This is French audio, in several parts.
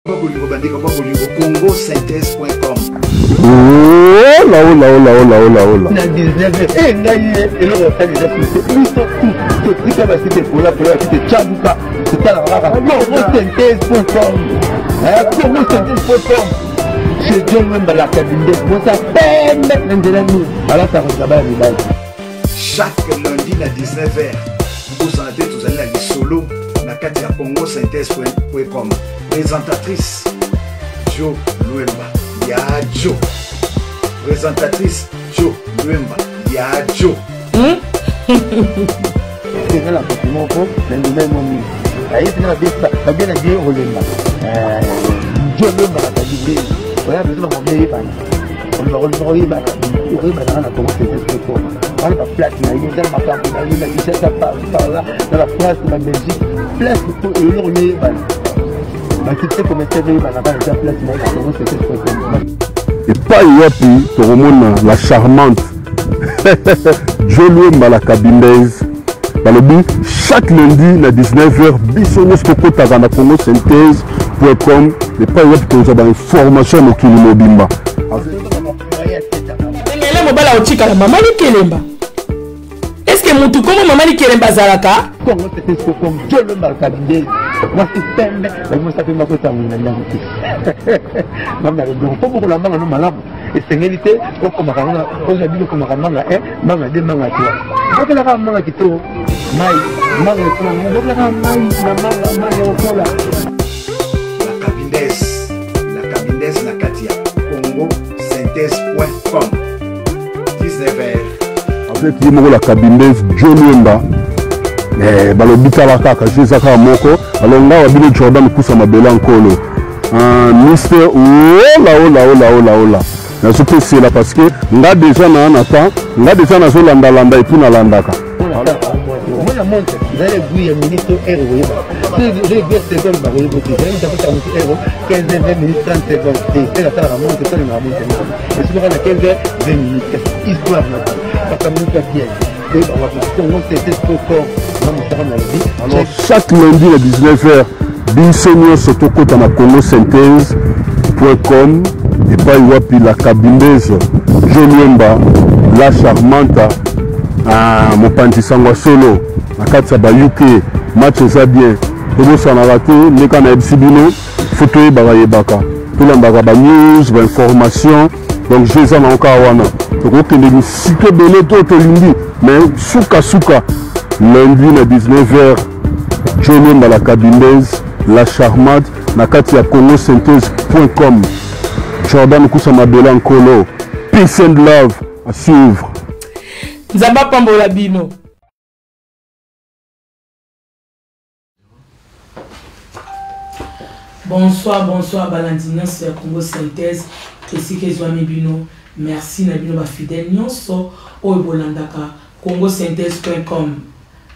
congosynthèse.com. Oh là. Chaque lundi à 19h, vous en êtes tous allés à l'Isolo, na Katia congosynthèse.com. Présentatrice Jo Luemba, ya Jo. Présentatrice Jo Luemba, ya Jo. C'est la petite mon pauvre, mais nous même on a été bien à dire au Luemba. Jo Luemba a dit, voilà, nous avons bien épargné. On va revenir à la congosynthèse.com. On va place, il y a dans ma campagne, il y a 17 par là, dans la place de la Belgique, place pour le Luemba. Et pas yapi, tout le monde, la charmante Jo Luemba la cabindaise. Chaque lundi à 19h, bisognos kokota na congosynthèse.com. Et pas yapi, tout une formation au Kilimo Bimba. Est-ce que mon tout comme maman qui est bazaraka? Congosynthèse.com, Jo Luemba la cabindaise. Moi c'est peine, mais moi ça fait ma côté à mon ami. Maman, il faut que la maman nous malade. Et c'est réalité, comme on j'habite comme on maman, maman de maman toi. Quand la maman qui toi, maman La cabindaise na Katia congosynthèse.com. 19h. Avec la cabindaise Jo Luemba. Balobita bakaka jezaka moko alonga wabile Jordan kusa mabela nkolo Mister ola na sope c'est là parce que nga déjà na nata nga déjà na zo landa et puis na landaka moi la monte vous allez guider ministre héros j'ai guider seconde ba héros qui j'ai déjà fait héros 15 20 minutes 30 secondes c'est la monte c'est la monte et c'est dans 15 20 minutes histoire parce que nous pas bien. Alors chaque lundi à 19h, Binsonio Sotokota na congosynthèse.com et pas Iwapi la cabindaise Jo Luemba la charmante mon panti sangwa solo na katsa ba UK match ça bien et ça na raté les kana ebsibino photo e baka tout l'ambaka ba news ba information donc je les en encore wana donc que les cycle belé to lundi mais souka lundi à 19h Jo Luemba la cabindaise la charmante na katia congosynthèse.com. Jordan Kusama Bela Nkolo, peace and love à suivre. Nzamba Pambola Bino. Bonsoir Balandina sur Congosynthèse. Kesike Zwami Bino. Merci Nabino ba fidèle nyonso o bolandaka congosynthèse.com.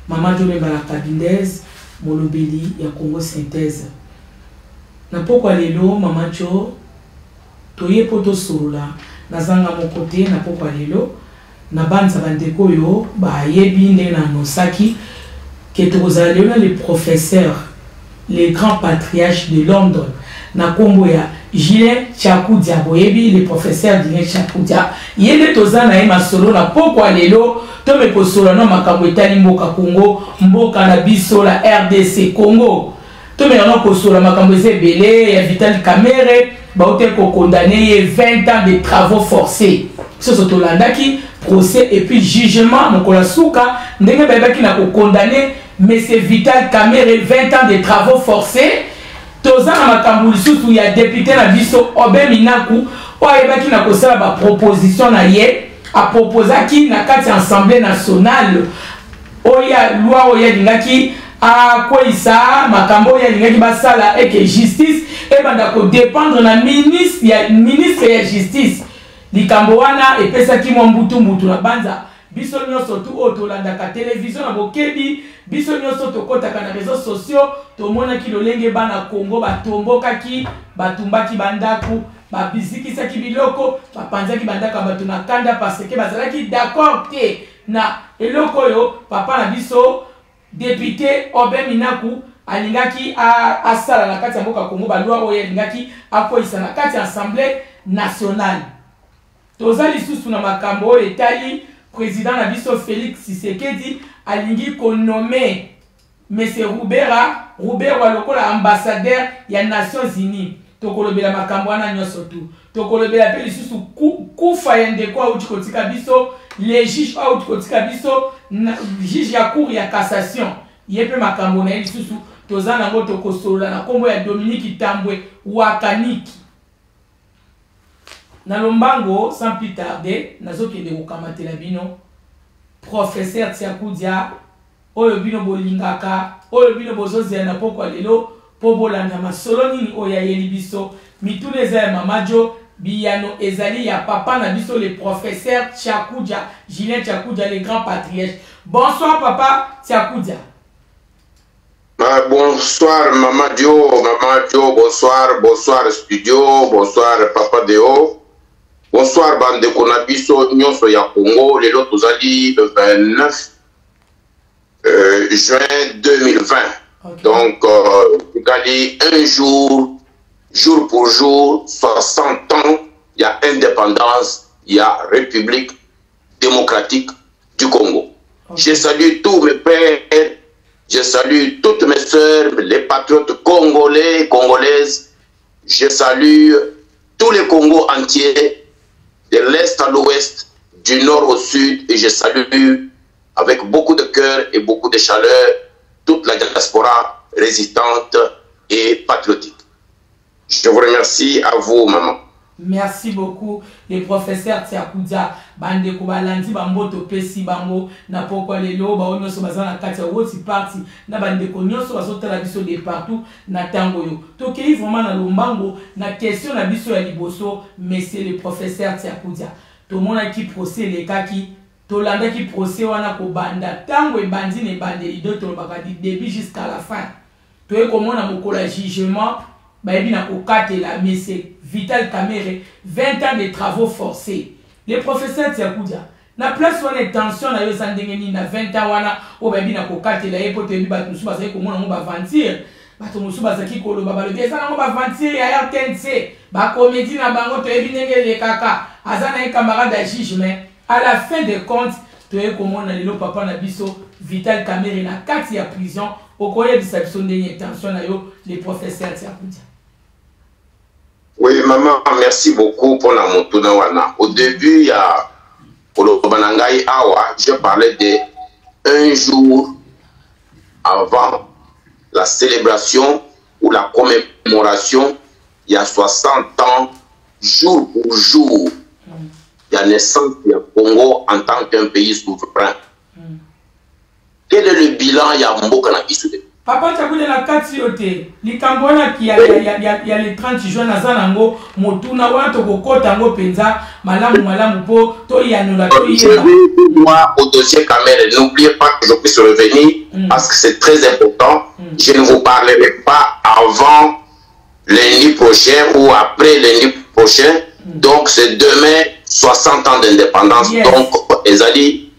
Maman Jo Luemba la cabindaise molobeli ya Congosynthèse. Na pokwa lelo Maman Jo toye poto sorola nazanga mon côté na pokwa lelo na banza bandeko yo ba yebi nde na nosaki ke tozala lelo les professeurs les grands patriarches de London na kombo ya Julien Chakudia boyebi les professeurs Julien Chakudia yende tozana e masolo na pokwa lelo to me posola no makambo etali mboka Congo mboka na biso la RDC Congo to me no posola makambo ezebele ya Vital Kamerhe Baote ko condamné 20 ans de travaux forcés. Ce sont qui procès et puis jugement mon kolasuka ndenge babaki na ko condamné mais c'est Vital Kamerhe 20 ans de travaux forcés. Toza na makambo lisusu ya député na biso Obe Minaku o ayebaki na ko sala ba proposition na ye a proposaki na kati assemblée nationale oya loi oya dingaki a quoi ça makambo ya dingaki basala et que justice et bandako dépendre na ministre ya justice likambo wana epesaki mwa mbutu na banza biso nyonso tu otolandaka télévision na bokebi biso nyonso tokotaka na réseaux sociaux tomonaki lolenge bana Congo batombokaki batumbaki bandako babizikisaki biloko bapanzaki bandaka bato na kanda parce que bazalaki d'accord te na eloko yo papa na biso député Obe Minaku alingaki asala na kati ya mboka Congo ba loi oyo alingaki akoisa na kati ya Assemblée nationale. Toza lisusu na makambo oyo etali président na biso Félix Tshisekedi alingi konommer Monsieur Roubert lokola ambassadeur ya Nations Unies. Tokolobela makambo wana nyoso tu. Tokolobela pe lisusu kufa yende kwa uti kotika biso les juges au kotika biso juge ya cour ya cassation. Yepe makambo na lisusu toza nango tokosola na kombo ya Dominique Tambwe Wakaniki. Na lombango sans plus tarder nazokende kokamatela bino professeur Tiakudia oyo bino bolingaka oyo bino bozozela na pokwa lelo po bolanda masolo nini oyo yeli biso mitune eza ya mamajo biyano ezali ya papa na biso le professeur Tiakudia Julien Tiakudia le grand patriarche. Bonsoir papa Tiakudia. Bonsoir Maman Dio, bonsoir studio, bonsoir Papa Deo. Bonsoir bande konabiso nyonso ya Congo, lelo tozali le 29 juin 2020. Okay. Donc, un jour pour jour, 60 ans, il y a indépendance, il y a République démocratique du Congo. Okay. Je salue tous mes pères, je salue toutes mes sœurs, les patriotes congolais, congolaises. Je salue tous les Congos entiers, de l'Est à l'Ouest, du Nord au Sud, et je salue avec beaucoup de cœur et beaucoup de chaleur toute la diaspora résistante et patriotique. Je vous remercie, à vous, maman. Merci beaucoup, les professeurs Tiakudia. Bande Kobalandi, Bamboto Pesi, Bango, Napoko Lelo, Baono Sobazana Katia, Woti Parti, na Bande Konyo, Sobazota la biso de partout, na Tangoyo. Tokei vraiment na Lombango, na question na biso ya Liboso, monsieur le professeur Tiakudia. Tout le monde a qui procès les kaki, Tolanda qui procès wana ko banda, Tango et Bandi ne bande, d'autres bakadi, début jusqu'à la fin. Toi, comment on a mon jugement, Baebi na kokate la, mais c'est Vital Kamerhe, 20 ans de travaux forcés. Les professeurs Tiakudia, na place où on est tension, na yo sandengeni na 20 ans wana, o baebi na kokate la, epo te bi bat musu basaki komona mo ba vantir, bato musu basaki kolo ba balobi, esa na mo ba vantir ya RTNC, ba comédie na bango to ebi nenge le kaka, azana un camarade à juge, mais à la fin de compte, to e komona lelo papa na biso, Vital Kamerhe na kati ya prison, okoye bisabiso ndenge tension na yo, les professeurs Tiakudia. Oui, maman, merci beaucoup pour la montona. Au début, il y a je parlais de un jour avant la célébration ou la commémoration, il y a 60 ans, jour pour jour, il y a naissance du Congo en tant qu'un pays souverain. Quel est le bilan il y a Mboka na Bissoudé? Papa Tiakudia na kati yote likambona ki ya le 30 juin na zanango motuna wana to kokota ngo penza malamu po to yanula to yena. Moi au dossier Kamerhe, n'oubliez pas que je puisse revenir parce que c'est très important. Je ne vous parlerai pas avant lundi prochain ou après lundi prochain. Donc c'est demain 60 ans d'indépendance. Yes. Donc Ezali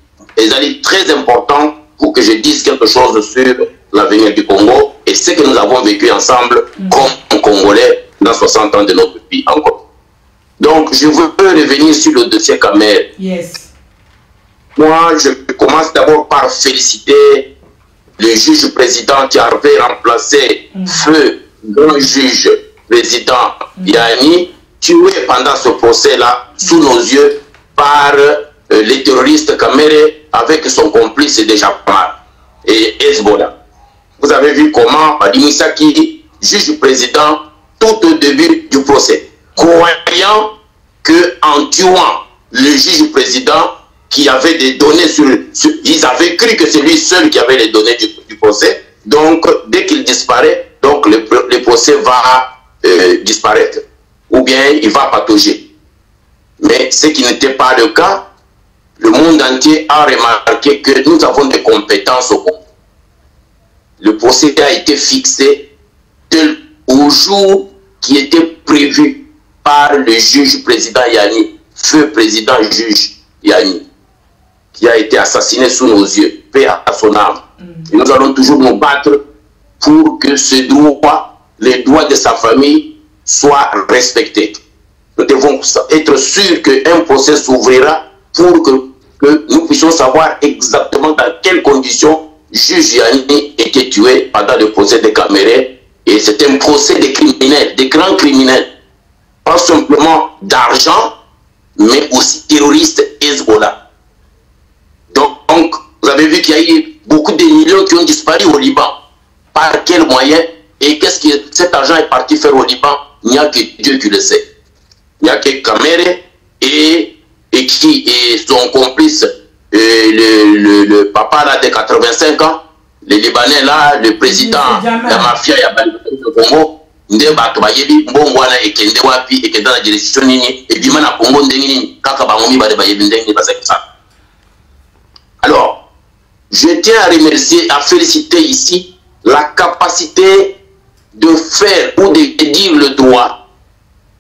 très important pour que je dise quelque chose sur l'avenir du Congo et ce que nous avons vécu ensemble comme Congolais dans 60 ans de notre pays encore. Donc, je veux revenir sur le dossier Kamerhe. Yes. Moi, je commence d'abord par féliciter le juge président qui avait remplacé feu grand juge président Yahani, tué pendant ce procès-là sous nos yeux par les terroristes Kamerhe avec son complice Dejapar et Hezbollah. Vous avez vu comment Adimisaki, juge président, tout au début du procès, croyant qu'en tuant le juge président qui avait des données ils avaient cru que c'est lui seul qui avait les données du procès. Donc, dès qu'il disparaît, donc le procès va disparaître. Ou bien il va patauger. Mais ce qui n'était pas le cas, le monde entier a remarqué que nous avons des compétences au Congo. Le procès a été fixé au jour qui était prévu par le juge président Yahani, feu président juge Yahani, qui a été assassiné sous nos yeux, paix à son âme. Et nous allons toujours nous battre pour que ce droit, les droits de sa famille soient respectés. Nous devons être sûrs qu'un procès s'ouvrira pour que nous puissions savoir exactement dans quelles conditions juge Yanni était tué pendant le procès de Caméré. Et c'est un procès des criminels, des grands criminels. Pas simplement d'argent, mais aussi terroristes Hezbollah. Donc, vous avez vu qu'il y a eu beaucoup de millions qui ont disparu au Liban. Par quels moyens? Et qu'est-ce que cet argent est parti faire au Liban? Il n'y a que Dieu qui le sait. Il n'y a que Caméré et son complice, le papa là de 85 ans, le Libanais là, le président de la mafia, il y a pas de Congo. Nde bato bayebi mbongo wana ekende wapi ekenda na direction nini ebima na Congo ndenge nini kaka bangomi bale bayebi ndenge basaki ça. Alors, je tiens à remercier, à féliciter ici la capacité de faire ou de dire le droit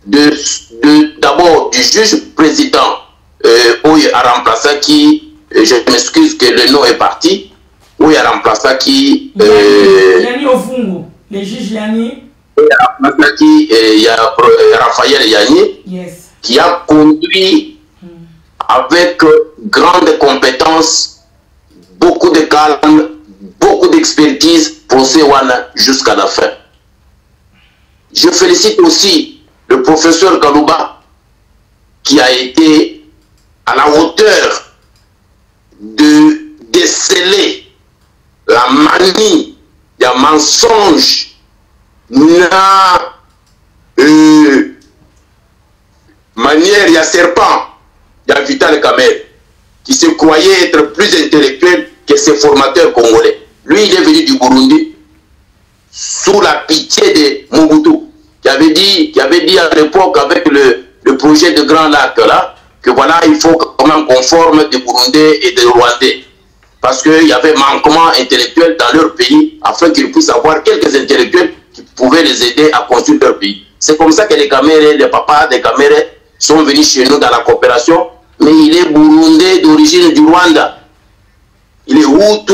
d'abord du juge président Oye a remplacé qui, je m'excuse que le nom est parti, Oye a remplacé qui Yanni Ofungo, le juge Yanni. Il y a Raphaël Yanni, yes, qui a conduit avec grande compétence, beaucoup de calme, beaucoup d'expertise pour ce Wana jusqu'à la fin. Je félicite aussi le professeur Kalouba qui a été à la hauteur de déceler la manie, des mensonges, manière, il y a serpent, il y a Vital Kamerhe, qui se croyait être plus intellectuel que ses formateurs congolais. Lui, il est venu du Burundi sous la pitié de Mobutu, qui avait dit à l'époque avec le projet de Grand Lac là, que voilà, il faut quand même qu'on forme des Burundais et des Rwandais. Parce qu'il y avait manquement intellectuel dans leur pays, afin qu'ils puissent avoir quelques intellectuels qui pouvaient les aider à construire leur pays. C'est comme ça que les Kamerhe, les papas des Kamerhe sont venus chez nous dans la coopération, mais il est Burundais d'origine du Rwanda. Il est Hutu,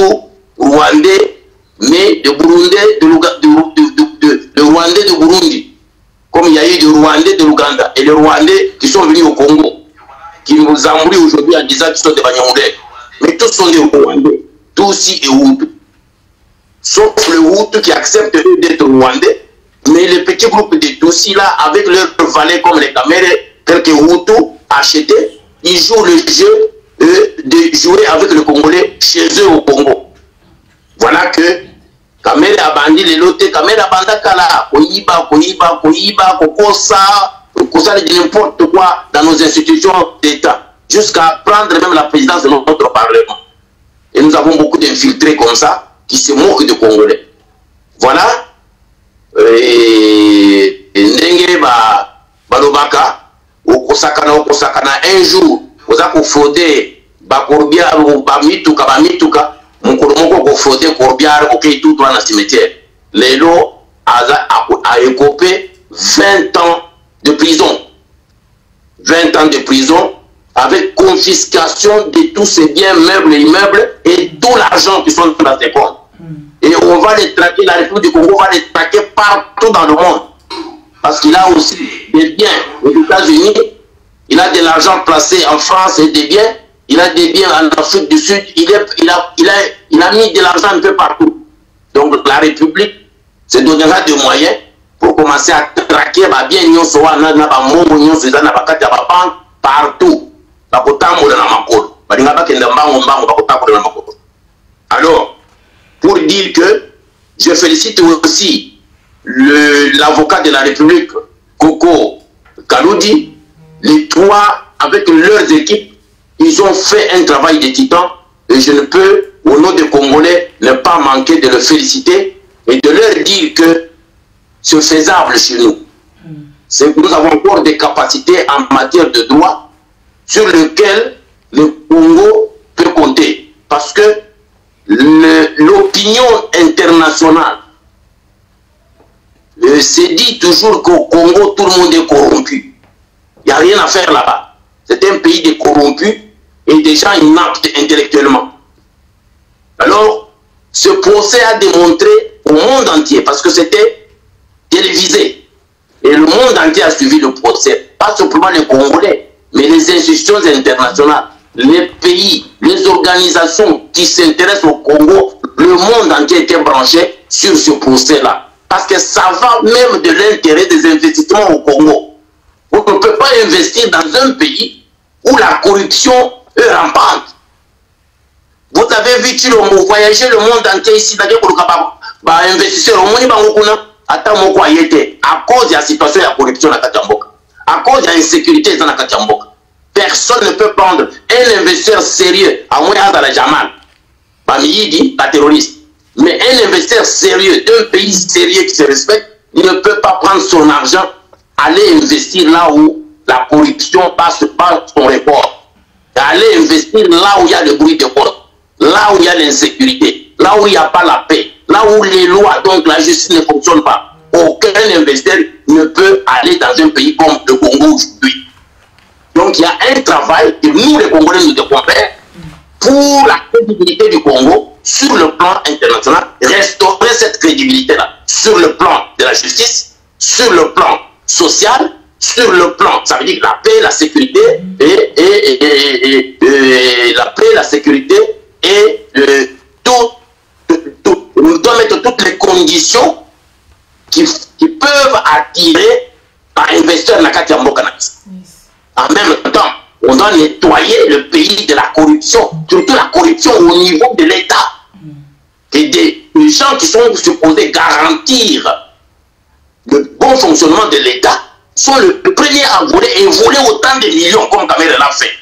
Rwandais, mais de Burundais, de Rwandais de Burundi. Comme il y a eu des Rwandais de l'Ouganda et les Rwandais qui sont venus au Congo, qui nous embrouillent aujourd'hui en disant qu'ils sont des Banyamulais. Mais tous sont des Rwandais, tous et Hutu. Sauf le Hutu qui accepte d'être Rwandais, mais le petit groupe de Tutsis là, avec leurs valets comme les Kamerhe, quelques Hutu achetés, ils jouent le jeu de jouer avec le Congolais chez eux au Congo. Voilà que Kamerhe a bandi les lotés, Kamerhe a bandi Kala, Koyiba, Kokosa, n'importe quoi dans nos institutions d'État, jusqu'à prendre même la présidence de notre Parlement. Et nous avons beaucoup d'infiltrés comme ça, qui se moquent de Congolais. Voilà. Et Ndenge Balobaka, Okosakana, un jour, vous avez fondé Bakorbia, Bamituka, mon colombo ko fondé Corbiar, ok, tout dans le cimetière. Lélo a écopé 20 ans de prison. 20 ans de prison avec confiscation de tous ces biens, meubles et immeubles et tout l'argent qui sont dans ces comptes. Et on va les traquer, la République du Congo va les traquer partout dans le monde. Parce qu'il a aussi des biens aux États-Unis, il a de l'argent placé en France et des biens, il a des biens en Afrique du Sud, il a mis de l'argent un peu partout. Donc la République se donnera des moyens pour commencer à traquer les biens partout. Alors, pour dire que je félicite aussi l'avocat de la République, Koko Kaloudi, les trois, avec leurs équipes, ils ont fait un travail de titan et je ne peux, au nom des Congolais, ne pas manquer de le féliciter et de leur dire que c'est faisable chez nous. Nous avons encore des capacités en matière de droit sur lesquelles le Congo peut compter. Parce que l'opinion internationale se dit toujours qu'au Congo, tout le monde est corrompu. Il n'y a rien à faire là-bas. C'est un pays de corrompus et des gens inaptes intellectuellement. Alors, ce procès a démontré au monde entier, parce que c'était télévisé. Et le monde entier a suivi le procès. Pas simplement les Congolais, mais les institutions internationales, les pays, les organisations qui s'intéressent au Congo, le monde entier était branché sur ce procès-là. Parce que ça va même de l'intérêt des investissements au Congo. On ne peut pas investir dans un pays où la corruption est rampante. Vous avez vu Chilombo voyager le monde entier ici, investisseurs, à cause de la situation de la corruption à Katamboka, à cause de l'insécurité dans la Katamboka. Personne ne peut prendre un investisseur sérieux, à moins dans la Jamal, dit la terroriste. Mais un investisseur sérieux, d'un pays sérieux qui se respecte, il ne peut pas prendre son argent, aller investir là où la corruption passe par son report. Aller investir là où il y a le bruit de porte, là où il y a l'insécurité, là où il n'y a pas la paix, là où les lois, donc la justice ne fonctionne pas. Aucun investisseur ne peut aller dans un pays comme le Congo aujourd'hui. Donc il y a un travail que nous, les Congolais, nous devons faire pour la crédibilité du Congo sur le plan international, restaurer cette crédibilité-là sur le plan de la justice, sur le plan social, sur le plan, ça veut dire la paix, la sécurité, la paix, la sécurité et nous devons mettre toutes les conditions qui peuvent attirer un investisseur Nakati Ambokanakis. En même temps, on doit nettoyer le pays de la corruption, surtout la corruption au niveau de l'État. Et des gens qui sont supposés garantir le bon fonctionnement de l'État sont le premier à voler et voler autant de millions comme Kamere l'a fait.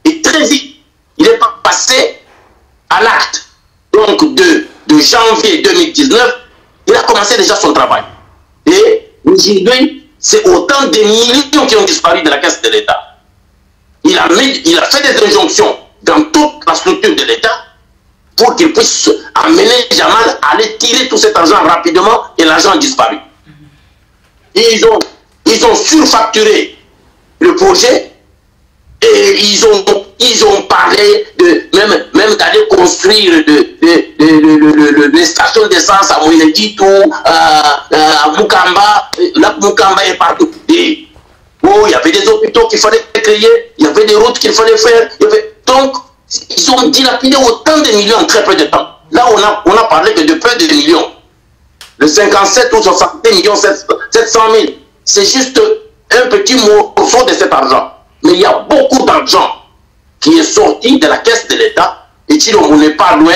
Et très vite, il est passé à l'acte. Donc de janvier 2019, il a commencé déjà son travail. Et aujourd'hui, c'est autant de millions qui ont disparu de la caisse de l'État. Il a fait des injonctions dans toute la structure de l'État pour qu'il puisse amener Jamal à aller tirer tout cet argent rapidement et l'argent a disparu. Ils ont surfacturé le projet et ils ont parlé de même d'aller construire des stations d'essence à Mouineditou, à Mukamba. Là, Mukamba est partout. Et, il y avait des hôpitaux qu'il fallait créer, il y avait des routes qu'il fallait faire. Donc, ils ont dilapidé autant de millions en très peu de temps. Là, on a parlé de peu de millions. Le 57 ou 60 millions 700 000, c'est juste un petit morceau de cet argent. Mais il y a beaucoup d'argent qui est sorti de la caisse de l'État et Chilombo n'est pas loin.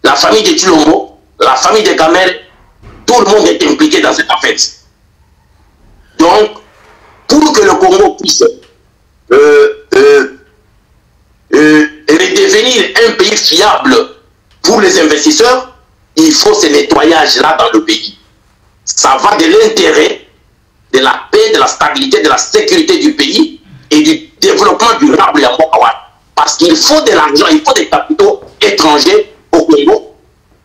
La famille de Chilombo, la famille de Kamel, tout le monde est impliqué dans cette affaire. Donc, pour que le Congo puisse redevenir un pays fiable pour les investisseurs, il faut ce nettoyage-là dans le pays. Ça va de l'intérêt, de la paix, de la stabilité, de la sécurité du pays et du développement durable à Mokawa. Parce qu'il faut de l'argent, il faut des capitaux étrangers au Congo.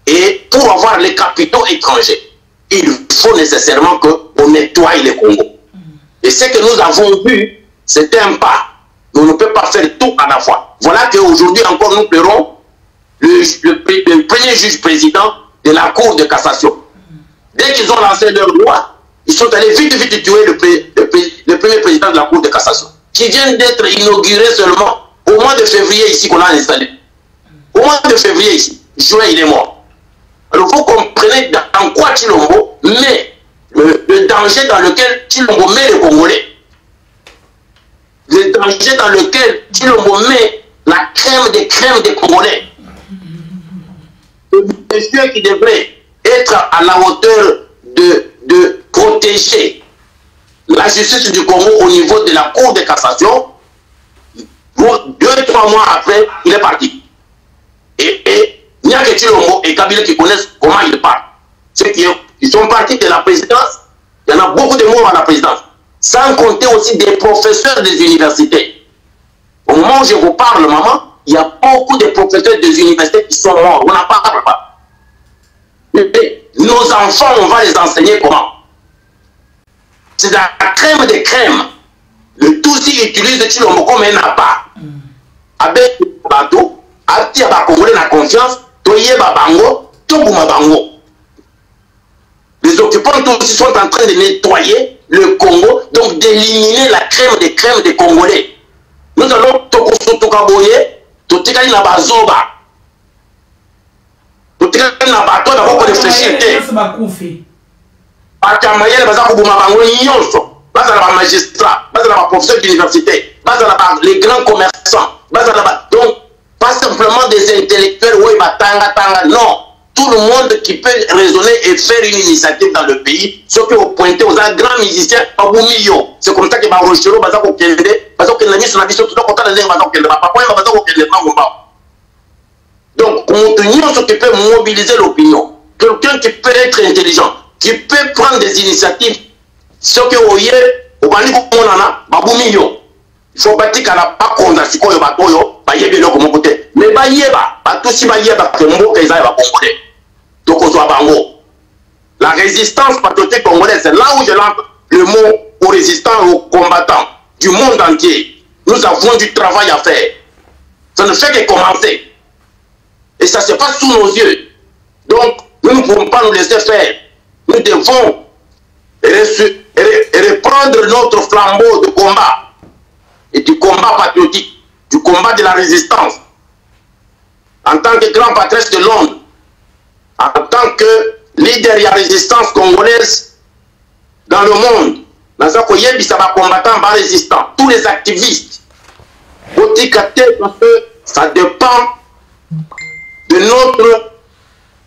Et pour avoir les capitaux étrangers, il faut nécessairement qu'on nettoie le Congo. Et ce que nous avons vu, c'est un pas. On ne peut pas faire tout à la fois. Voilà qu'aujourd'hui encore nous pleurons le premier juge président de la Cour de cassation. Dès qu'ils ont lancé leur loi, ils sont allés vite tuer le premier président de la Cour de cassation, qui vient d'être inauguré seulement au mois de février ici qu'on a installé. Au mois de février ici, juin il est mort. Alors vous comprenez dans quoi Chilombo met le danger dans lequel Chilombo met les Congolais. Le danger dans lequel Chilombo met la crème des Congolais. Le monsieur qui devrait être à la hauteur de protéger la justice du Congo au niveau de la Cour de cassation, 2-3 mois après, il est parti. Et il n'y a que Chilombo et Kabila qui connaissent comment il part. Ceux qui sont partis de la présidence, il y en a beaucoup de morts à la présidence. Sans compter aussi des professeurs des universités. Au moment où je vous parle, maman, il y a beaucoup de professeurs des universités qui sont morts. On n'en parle pas. Et nos enfants, on va les enseigner comment? C'est la crème des crèmes. Le Tutsi utilise Chilombo comme un appât. Avec le bateau, Abdi a Congolais la confiance, Toye Babango, Tobuma Bango. Les occupants aussi sont en train de nettoyer le Congo, donc d'éliminer la crème des crèmes des Congolais. Nous allons tokaboye, totikali na bazoba. Totikali na bato d'abord réfléchir. Akamayele baza kubuma bango nyonso. Baza na ba magistrat, baza na ba professeurs d'université, baza na les grands commerçants, baza na ba donc pas simplement des intellectuels oui batanga tanga non. Tout le monde qui peut raisonner et faire une initiative dans le pays, ceux qui ont pointé aux grands musiciens, c'est comme ça que Barochero, Bazako Kende, Bazako Kende, sur la mission, tout le monde, Bazako Kende, Bazako Kende, donc, ceux qui peut mobiliser l'opinion, quelqu'un qui peut être intelligent, qui peut prendre des initiatives, ceux qui ont eu, au Bani Komonana, Baboumio, il faut bâtir qu'à la pas qu'on a si qu'on y va, Bayebe le comme côté, mais Bayeba, pas tout si Bayeba, que Mbo Kaisa va comprendre. Donc, on soit bango. La résistance patriotique congolaise, c'est là où je lance le mot aux résistants et aux combattants du monde entier. Nous avons du travail à faire. Ça ne fait que commencer. Et ça se passe sous nos yeux. Donc, nous ne pouvons pas nous laisser faire. Nous devons reprendre notre flambeau de combat. Et du combat patriotique, du combat de la résistance. En tant que grand patriote de Londres, en tant que leader de la résistance congolaise dans le monde, dans un pays qui combattant, résistant, tous les activistes, parce que ça dépend de notre,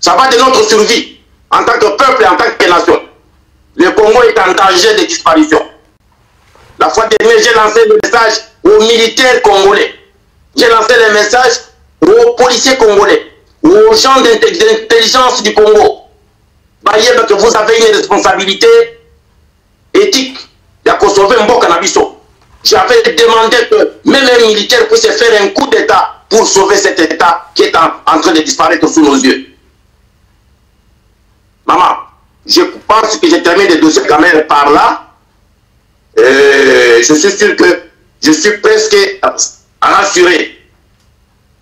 ça va de notre survie en tant que peuple et en tant que nation. Le Congo est en danger de disparition. La fois dernière, j'ai lancé le message aux militaires congolais. J'ai lancé le message aux policiers congolais, aux gens d'intelligence du Congo. Que vous avez une responsabilité éthique de sauver Mboka Nabiso. J'avais demandé que même un militaire puisse faire un coup d'État pour sauver cet État qui est en train de disparaître sous nos yeux. Maman, je pense que j'ai terminé le dossier quand même par là. Je suis sûr que je suis presque rassuré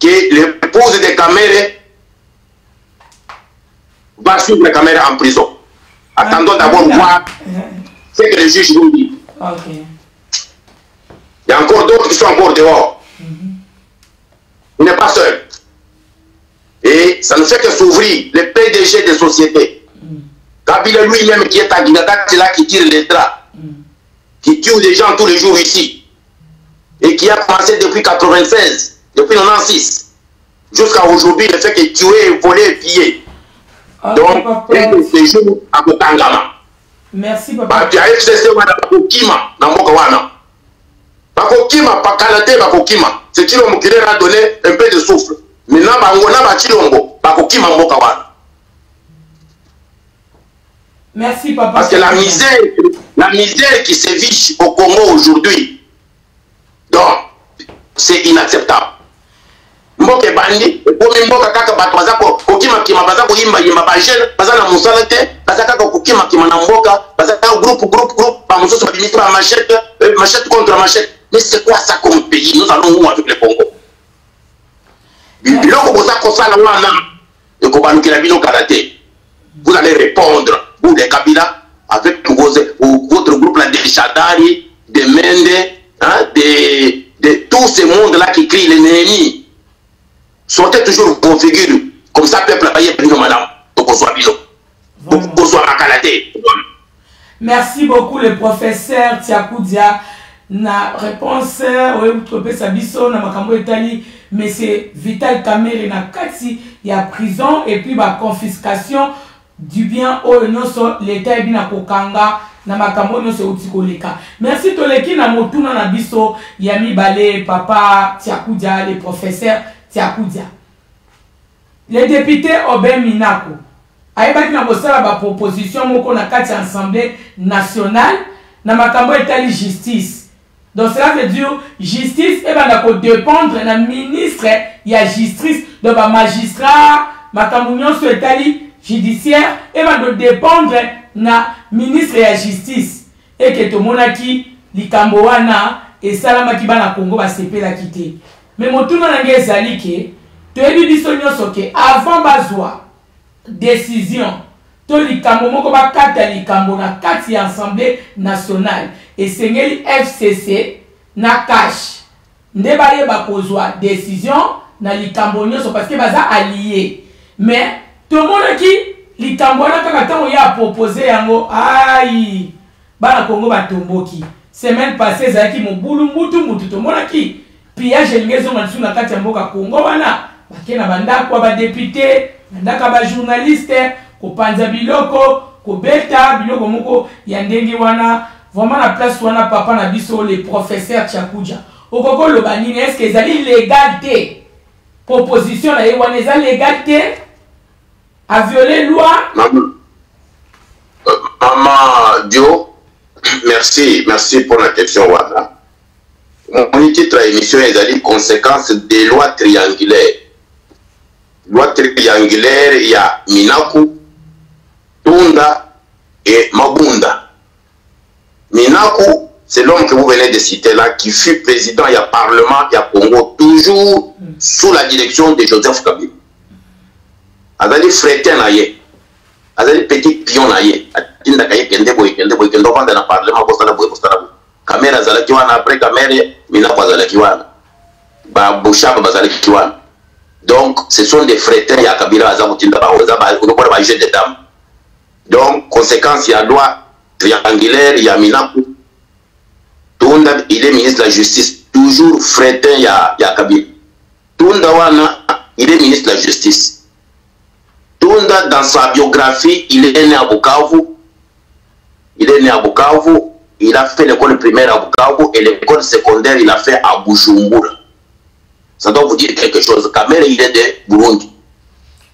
que l'épouse de Kamere va suivre la caméra en prison. Attendons d'abord voir ce que le juge nous dit. Okay. Il y a encore d'autres qui sont encore dehors. Il n'est pas seul. Et ça ne fait que s'ouvrir les PDG des sociétés. Kabila lui-même qui est à Guinada, c'est là qui tire les draps, qui tue les gens tous les jours ici. Et qui a commencé depuis 96, depuis 96, jusqu'à aujourd'hui, le fait qu'il tuait, volait et pillait. Donc, ces jours à Kotangama. Merci, papa. Tu as FCC wana bakokima na mboka wana. Bakokima pakalate bakokima. C'est qui l'homme qui leur a donné un peu de souffle. Maintenant, bangona bachilombo bakokima mboka wana. Merci, papa. Parce que la misère qui sévit au Congo aujourd'hui, donc, c'est inacceptable. Mboka bandi, komi mboka kaka bato bazako kokima kima bazako yimba yimba ba jeune bazana musala te bazaka kokima kima na mboka bazaka groupe ba musoso ba bimitra ba machette contre machette. Mais c'est quoi ça comme pays? Nous allons où avec le Congo? Biloko bozako sala wana de kobanuki la bino karaté. Vous allez répondre vous les Kabila avec votre groupe là de Chadari, de Mende, hein, de tous ces mondes là qui crient l'ennemi. Sortez toujours vos figures. Comme ça, peuple a pris nos madame. Pour qu'on soit bilo. Pour qu'on soit makalaté. Merci beaucoup, le professeur Tiakoudia. Na réponse, oui, trompé Sabiso, na makambo Italie, mais c'est Vital Kamere na kati, il y a prison et puis la confiscation du bien au non l'État est bien à Kokanga. Na makambo no se utikoleka. Merci toleki na motuna na biso yami balé papa Tiakoudia, le professeur Tiakoudia. Le député Obem Minako a ébattu la proposition moko na kati Assemblée nationale na makambo etali justice. Donc cela veut dire justice et va dépendre na ministre ya justice de ba magistrat makambo nyonso etali judiciaire et va dépendre na ministre ya justice et que to monaki likambo wana et salama ki bana Congo ba sepela kité. Mais motuna na ngezali ke to ebi biso nyonso ke avant bazwa décision to likambo moko bakata likambo na kati ya Assemblée nationale esengeli FCC na cash nde bayeba kozwa décision na likambo nyonso parce que baza allié mais tomonaki likambo wana kaka ntango ya propose yango ai bana Congo batomboki semaine passée ezalaki mobulu mbutu tomonaki pillage elingi ezonga lisu na kati ya mboka Congo wana bake na bandako badepute bandako bajournaliste kopanza biloko kobeta biloko moko ya ndenge wana vraiment na place wana papa na biso le professeur Tchakuja okoko loba nini est-ce que ezali légal te proposition na ye wana eza légal te a violer loi Maman Dio, merci pour la question wana. Mon titre à émission est les conséquences des lois triangulaires. Loi triangulaire, il y a Minaku, Tunda et Mabunda. Minaku, c'est l'homme que vous venez de citer là, qui fut président, il y a Parlement, il y a Congo, toujours sous la direction de Joseph Kabila. Azali frétin naye, azali petit pion naye, atinda kaye kende boy kendo vanda na Parlement bostana boy. Kamera zalaki wana après kamera Minaku zalaki wana. Ba Bouchaba bazalaki wana. Donc, ce sont des frétins, il y a Kabila, il y a jeu de dames. Donc, conséquence, il y a loi triangulaire, il y a Minaku. Tunda, il est ministre de la Justice. Toujours frétin, il y a Kabila. Tunda Wana, il est ministre de la Justice. Tunda, dans sa biographie, il est né à Bukavu. Il a fait l'école primaire à Bukavu et l'école secondaire, il a fait à Bujumbura. Ça doit vous dire quelque chose. Kamere, il est de Burundi.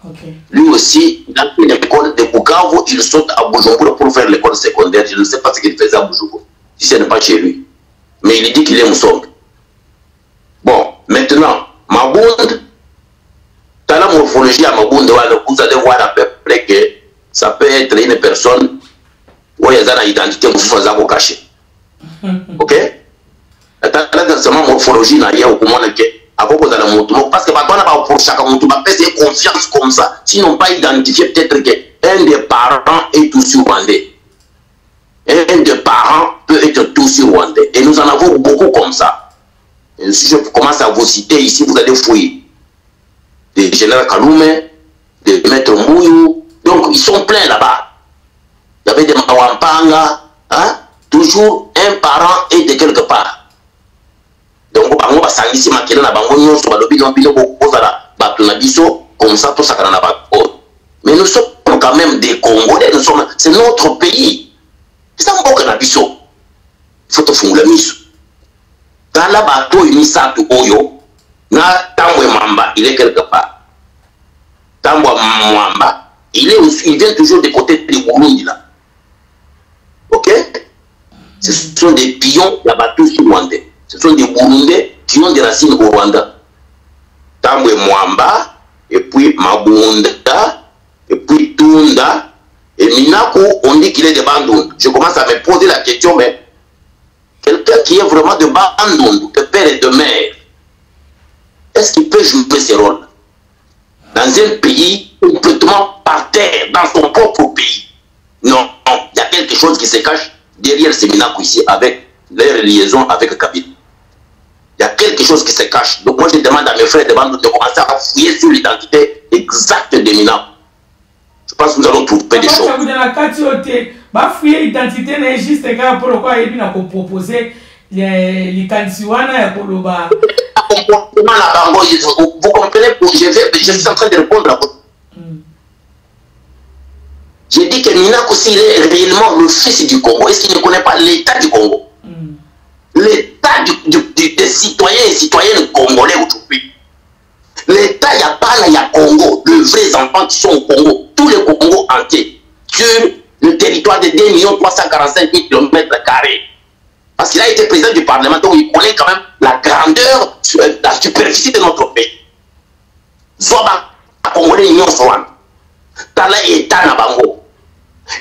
Okay. Lui aussi, il a fait l'école de Bukavu, il saute à Bujumbura pour faire l'école secondaire. Je ne sais pas ce qu'il faisait à Bujumbura, si ce n'est pas chez lui. Mais il dit qu'il est Moussong. Bon, maintenant, Mabund, dans la morphologie à Mabund, vous allez voir à peu près que ça peut être une personne où il y a une identité cachée. Ok? Dans la morphologie, il y a parce que pour chaque monde, c'est confiance comme ça. S'ils n'ont pas identifié, peut-être qu'un des parents est aussi rwandais. Un des parents peut être tous rwandais. Et nous en avons beaucoup comme ça. Et si je commence à vous citer ici, vous allez fouiller. Des généraux Kaloumé, des maîtres Mouyou. Donc, ils sont pleins là-bas. Il y avait des Mawampanga. Hein? Toujours un parent est de quelque part. Donc, on va s'engager à la banque, comme ça, tout ça, mais nous sommes quand même des Congolais, c'est notre pays. C'est un peu que il faut te faire la mise. Dans la bateau, il y a Oyo, Mamba, il est quelque part. Mamba, il vient toujours des côtés du Burundi là. Ok? Ce sont des pions, la bateau sur Rwandais. Ce sont des Burundais qui ont des racines au Rwanda. Tambwe Mwamba, et puis Mabunda, et puis Tunda, et Minaku, on dit qu'il est de Bandung. Je commence à me poser la question, mais quelqu'un qui est vraiment de Bandung, de père et de mère, est-ce qu'il peut jouer ce rôle dans un pays complètement par terre, dans son propre pays? Non, il y a quelque chose qui se cache derrière ces Minaku ici, avec leur liaison avec Kabila. Il y a quelque chose qui se cache. Donc moi je demande à mes frères de commencer à fouiller sur l'identité exacte des Minaku. Je pense que nous allons trouver des choses. Fouiller l'identité n'est juste pour quoi il a proposé les Kansiwana pour le bas. Vous comprenez, je suis en train de répondre à vous. J'ai dit que Minaku, s'il est réellement le fils du Congo, est-ce qu'il ne connaît pas l'état du Congo? L'état des citoyens et citoyennes congolais aujourd'hui. L'État, il n'y a pas là, il y a Congo, les vrais enfants qui sont au Congo, tous les Congos entiers, sur le territoire de 2 345 000 km². Parce qu'il a été président du Parlement, donc il connaît quand même la grandeur, la superficie de notre pays. Soit Congolais, Union Soan, Tala et État Nabango.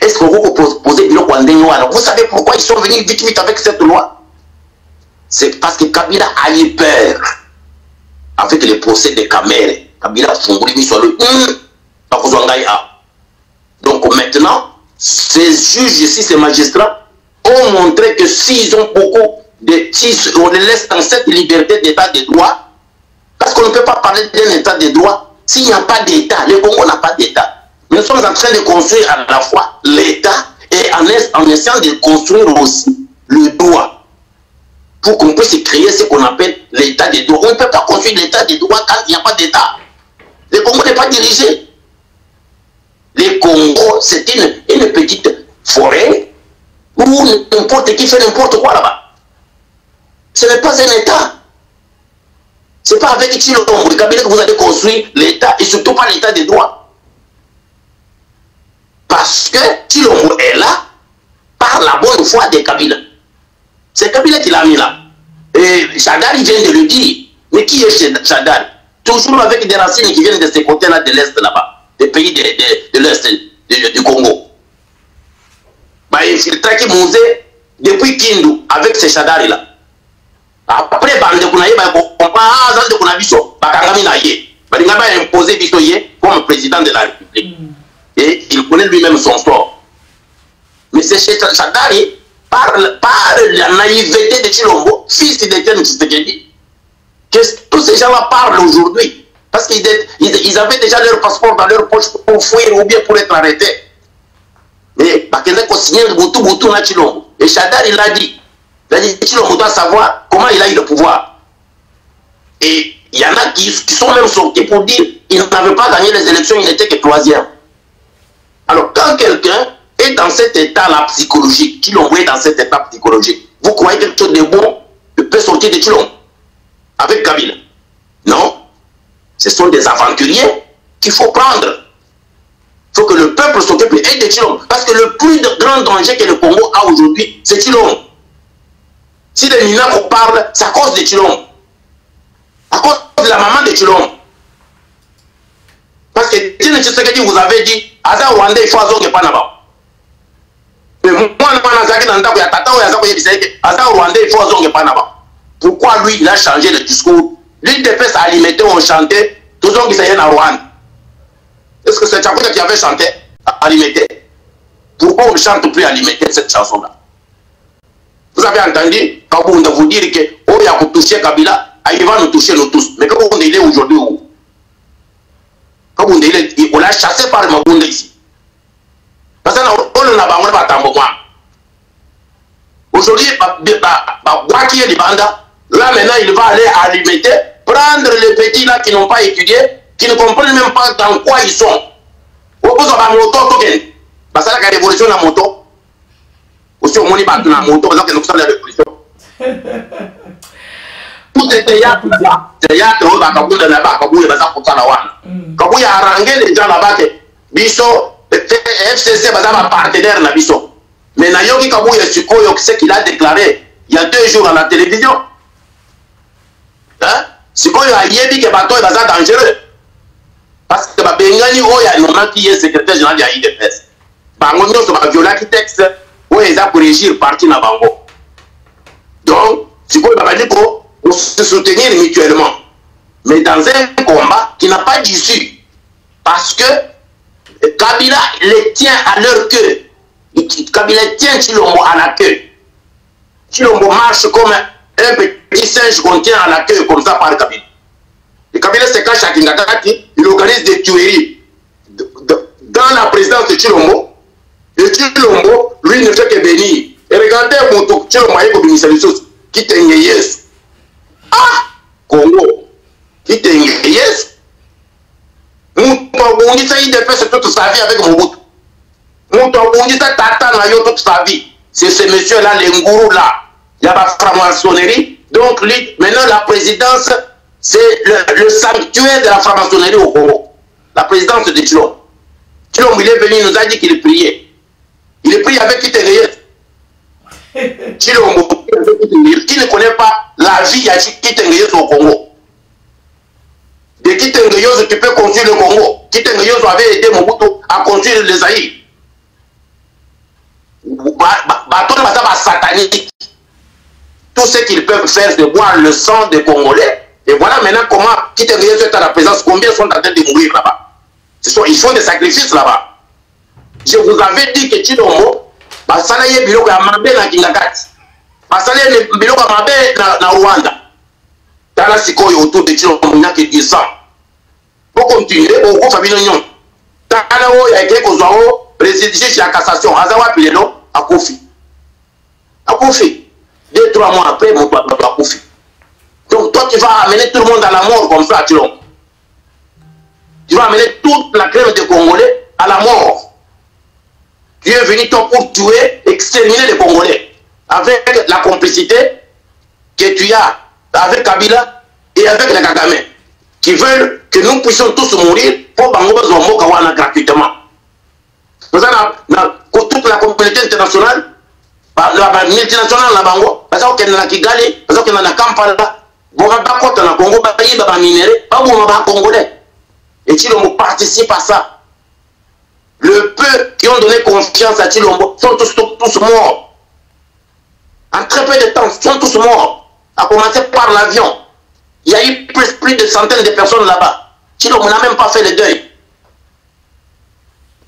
Est-ce que vous posez Bilo Kwandenyoana? Vous savez pourquoi ils sont venus vite avec cette loi? C'est parce que Kabila a eu peur avec les procès de Kamere. Kabila a fondé sur le Donc maintenant, ces juges ici, ces magistrats, ont montré que s'ils ont beaucoup de... Si on les laisse dans cette liberté d'état de droit, parce qu'on ne peut pas parler d'un état de droit s'il n'y a pas d'état. Le Congo n'a pas d'état. Nous sommes en train de construire à la fois l'état et en essayant de construire aussi le droit pour qu'on puisse créer ce qu'on appelle l'état de droit. On ne peut pas construire l'état de droit quand il n'y a pas d'état. Le Congo n'est pas dirigé. Le Congo, c'est une petite forêt où n'importe qui fait n'importe quoi là-bas. Ce n'est pas un état. Ce n'est pas avec Tshilombo de Kabila que vous allez construire l'état et surtout pas l'état de droit. Parce que Tshilombo est là par la bonne foi de Kabila. C'est Kabila qui l'a mis là. Et Chadari vient de le dire. Mais qui est Chadari? Toujours avec des racines qui viennent de ces côtés-là de l'Est là-bas. Des pays de l'Est du Congo. Bah, infiltré qui Mouzé depuis Kindu avec ces Chadari là. Après, bande kunaye ba comprend zande kunabiso bakangami na ye. Balinga ba imposer biso ye comme président de la République. Et il connaît lui-même son sort. Mais c'est Chadari par la naïveté de Tshilombo, fils de Etienne Tshisekedi, que tous ces gens-là parlent aujourd'hui. Parce qu'ils avaient déjà leur passeport dans leur poche pour fuir ou bien pour être arrêtés. Mais Bakende Kosigné Boutou na Tshilombo. Et Chadari l'a dit. Tshilombo doit savoir comment il a eu le pouvoir. Et il y en a qui sont même sortis pour dire qu'il n'avait pas gagné les élections, il n'était que troisième. Alors quand quelqu'un est dans cet état-là psychologique, Tshilombo est dans cet état psychologique, vous croyez que quelque chose de bon peut sortir de Tshilombo avec Kabila? Non. Ce sont des aventuriers qu'il faut prendre. Il faut que le peuple s'occupe et de Tshilombo. Parce que le plus grand danger que le Congo a aujourd'hui, c'est Tshilombo. Si les Minako parlent, c'est à cause de Tshilombo. À cause de la maman de Tshilombo. Parce que Tshisekedi vous avez dit, Aza Rwanda, il faut Azoke Panaba. Mais moi, pourquoi lui, il a changé le discours? L'UDPS a limité, on chantait, tout le monde qui s'est en Rwanda. Est-ce que c'est Tchakoua qui avait chanté à limiter? Pourquoi on ne chante plus à limiter cette chanson-là? Vous avez entendu Kabounda vous dire que oh, il y a touché Kabila, il va nous toucher nous tous. Mais Kabounda il est aujourd'hui où? Kabounda on l'a chassé par le Mabounda ici. Parce que aujourd'hui, là maintenant il va aller à limiter, prendre les petits là qui n'ont pas étudié, qui ne comprennent même pas dans quoi ils sont. Parce que la révolution la moto. Aussi on monte la moto, parce que nous sommes la révolution. Tout est théâtre, théâtre, on va Kabouya là-bas, Kabouya va s'apporter la wane. Kabouya a rangé les gens là-bas que Bisso, FCC va être partenaire na Bisso. Mais Nayoki Kabouya Sukoyo, ce qu'il a déclaré il y a 2 jours à la télévision. Hein? Sukoyo a dit que bateau va être dangereux. Parce que Bengani Oya, il y a qui est secrétaire général de la IDPS. Bangonio va violer qui texte. Ils ont pour régir parti na bango. Donc, c'est quoi il faut se soutenir mutuellement. Mais dans un combat qui n'a pas d'issue. Parce que Kabila les tient à leur queue. Kabila tient Tshilombo à la queue. Tshilombo marche comme un petit singe qu'on tient à la queue comme ça par Kabila. Et Kabila se cache à Kingataki, il organise des tueries. Dans la présidence de Tshilombo, et Tshilombo, lui, ne fait que bénir. Et regardez mon tour, Tshilombo a bénir les choses. Qui te yes. Ah! Congo. Qui te yes. Moutouabouni, ça, il fait toute sa vie avec Mobutu. Moutouabouni, ça, t'attend toute sa vie. C'est ce monsieur-là, les ngourous là. Il y a la franc-maçonnerie. Donc, lui, maintenant, la présidence, c'est le sanctuaire de la franc-maçonnerie au Congo. La présidence de Tshilombo. Tshilombo, il est venu, il nous a dit qu'il priait. Il est pris avec Kitengeyes. Tshilombo, qui ne connaît pas la vie à Kitengeyes au Congo. De Kitengeyes, tu peux construire le Congo. Kitengeyes avait aidé Mobutu à construire le Zaïre. Baton Bazaba satanique. Tout ce qu'ils peuvent faire, c'est boire le sang des Congolais. Et voilà maintenant comment Kitengeyes est à la présence. Combien sont en train de mourir là-bas? Ils font des sacrifices là-bas. Je vous avais dit que Chilombo, basala ye biloko ya mabe na Kingakati. Basala ye biloko ya mabe na Rwanda. Tala sikoyo autour de Chilombo n'a que 10 ans. Pour continuer, au gros Fabien Nyon. Tala o ya ke ko zao président chez la cassation, azawa pilelo akufi. Akufi. 2-3 mois après, mon papa akufi. Donc toi tu vas amener tout le monde à la mort comme ça, Chilombo. Tu vas amener toute la crème des Congolais à la mort. Tu es venu toi pour tuer, exterminer les Congolais avec la complicité que tu as avec Kabila et avec les Kagame qui veulent que nous puissions tous mourir pour Bango Zombo Kawana gratuitement. Nous avons toute la communauté internationale, la multinationale, la Bango, parce qu'on est à Kigali, parce qu'on est à Kampala, on va pas contre la Congo, on va pas minérer, on va Congolais. Et Chilombo participe à ça. Le peu qui ont donné confiance à Chilombo sont tous morts. En très peu de temps, sont tous morts. À commencer par l'avion. Il y a eu plus de centaines de personnes là-bas. Chilombo n'a même pas fait le deuil.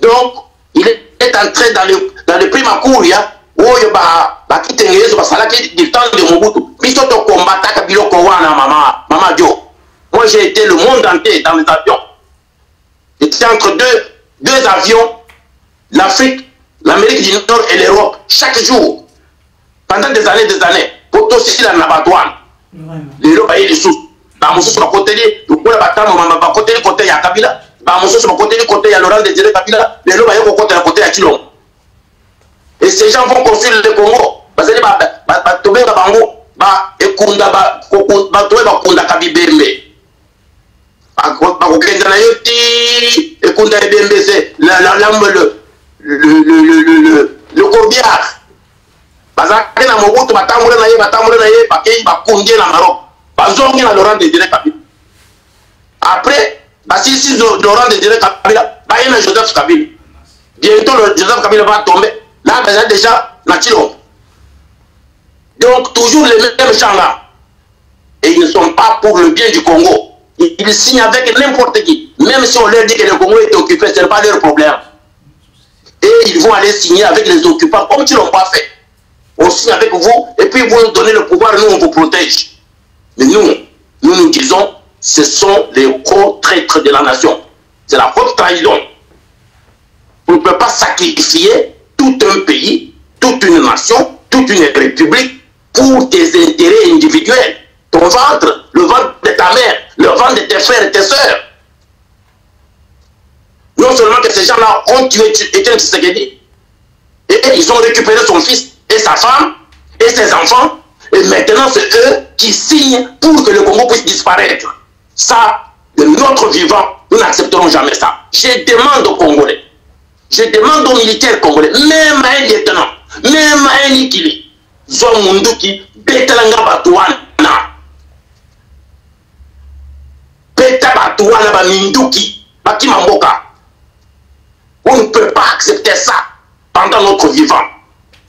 Donc, il est entré dans le prima couria où il va quitter les autres, du temps de Mobutu. Bisoto combattre Kabilo Kowana, Maman Dio. Moi, j'ai été le monde entier dans les avions. J'étais entre deux avions, l'Afrique, l'Amérique du Nord et l'Europe, chaque jour, pendant des années, pour tout ceci, la Nabatouane. L'Europe a eu des sous. Dans mon sous, côté, côté, à Kabila, dans mon sous, côté, il y a Laurent Désiré Kabila, l'Europe a eu côté, à Chilombo. Et ces gens vont construire le Congo. Parce que, tomber dans Bango, Ekunda, Kunda Kabibembe. Le corbillard. Parce que dans Mobutu, Laurent Désiré Kabila. Après, si Laurent Désiré Kabila, il y a Joseph Kabila. Bientôt, Joseph Kabila va tomber. Là, déjà, Chilombo. Donc, toujours les mêmes gens là. Et ils ne sont pas pour le bien du Congo. Ils signent avec n'importe qui. Même si on leur dit que le Congo est occupé, ce n'est pas leur problème. Et ils vont aller signer avec les occupants, comme ils ne l'ont pas fait. On signe avec vous, et puis vous nous donnez le pouvoir, nous on vous protège. Mais nous disons, ce sont les gros traîtres de la nation. C'est la haute trahison. On ne peut pas sacrifier tout un pays, toute une nation, toute une république pour tes intérêts individuels. Ton ventre, le ventre de ta mère, le ventre de tes frères et tes sœurs. Non seulement que ces gens-là ont tué Étienne Tshisekedi, et ils ont récupéré son fils et sa femme et ses enfants, et maintenant c'est eux qui signent pour que le Congo puisse disparaître. Ça, de notre vivant, nous n'accepterons jamais ça. Je demande aux Congolais, je demande aux militaires congolais, même à un lieutenant, même à un Ikili, Zomunduki, Betalanga Batouana, Betabatouana Baminduki, Bakimamboka. On ne peut pas accepter ça pendant notre vivant.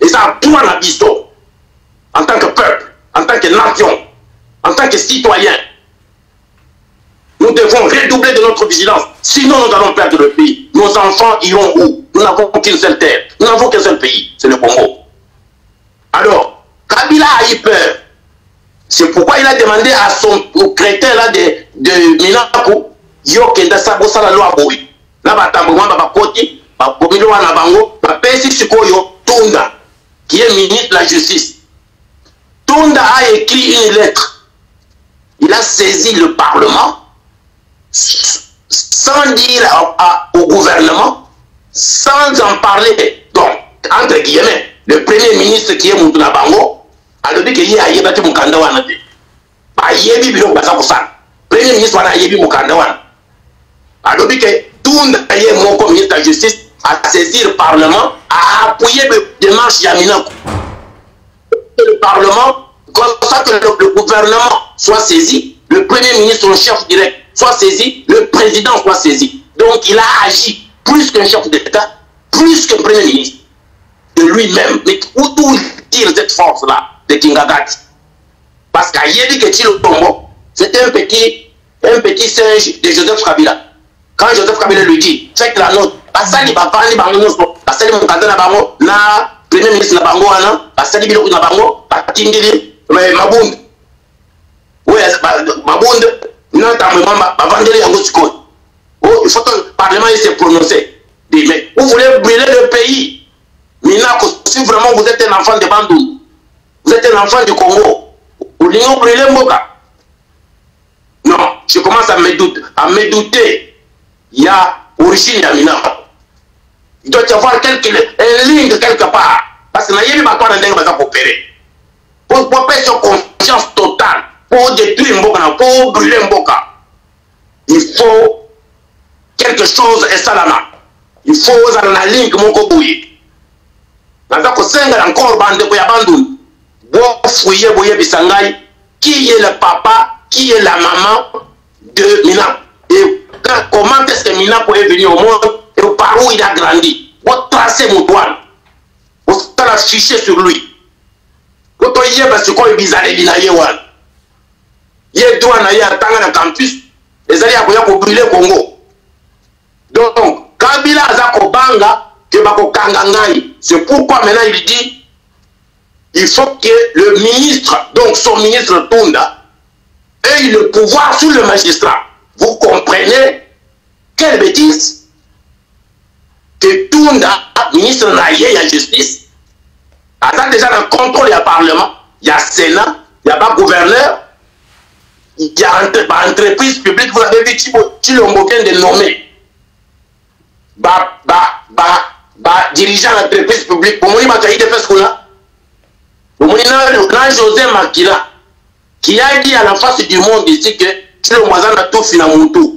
Et ça, toi, Nabisto, en tant que peuple, en tant que nation, en tant que citoyen, nous devons redoubler de notre vigilance. Sinon, nous allons perdre le pays. Nos enfants iront où? Nous n'avons qu'une seule terre. Nous n'avons qu'un seul pays. C'est le Congo. Alors, Kabila a eu peur. C'est pourquoi il a demandé à au crétin là de Minako, yo kenda sabo sala loi boui. Là batambouan babakoti, bakomilo wana bango, bapesi sikoyo Tunda, qui est ministre de la Justice. Tunda a écrit une lettre. Il a saisi le Parlement sans dire au gouvernement, sans en parler. Donc, entre guillemets, le premier ministre qui est Moutouna Bango, a dit qu'il y a Yébati Moukandawan. Yebi Bilo Bazakosan. Premier ministre a Yebi Moukandawan. A dit que Tunda est mon ministre de la Justice a saisi le Parlement, a appuyé le démarche Yaminako. Le Parlement, comme ça que le gouvernement soit saisi, le premier ministre, le chef direct, soit saisi, le président soit saisi. Donc il a agi plus qu'un chef d'État, plus qu'un premier ministre, de lui-même. Mais où il tire cette force-là de Kingagati? Parce qu'à Yébi Ketilo Tombo, c'était un petit singe de Joseph Kabila. Quand Joseph Kabila lui dit, faites la note basali bavandi bango nyonso basali mokanda na bango na premier ministre na bango wana basali biloko na bango batindili mabunde oyo mabunde na ntango mama bavandeli yango sikoyo il faut que le parlement se prononce. Mais vous voulez brûler le pays. Minako, si vraiment vous êtes un enfant de Bandung, vous êtes un enfant du Congo, vous voulez brûler Mboka. Non, je commence à me douter. Il y a origine à Minako. Il doit y avoir une ligne quelque part. Parce que n'a pas de temps pour opérer. Pour faire confiance totale, pour détruire Mboka, pour brûler Mboka, il faut quelque chose est salama. Il faut oser la ligne que mon cobouille. Maintenant, que c'est encore bande pour Bandung. Bon, fouiller, boyer, bisangai. Qui est le papa, qui est la maman de Mina? Et comment est-ce que Mina est venu au monde et par où il a grandi? Vous tracez mon doigt. Vous affichez sur lui. Quand on y est, parce qu'on est bizarre, il y a un. Il y a un campus. Les alliés pour brûler le Congo. Donc, Kabila Azako Banga, c'est pourquoi maintenant il dit il faut que le ministre, donc son ministre Tunda, ait le pouvoir sur le magistrat. Vous comprenez quelle bêtise? Que Tunda, ministre de la justice, a déjà le contrôle du Parlement, il y a Sénat, il y a pas gouverneur, il y a entreprise publique, vous avez vu qui l'ont bien de nommer. Dirigeant d'entreprise publique, pour moi, il m'a dit de faire ce qu'on a. Pour moi, José Makila, qui a dit à la face du monde ici que le voisin a tout fini à mon tour.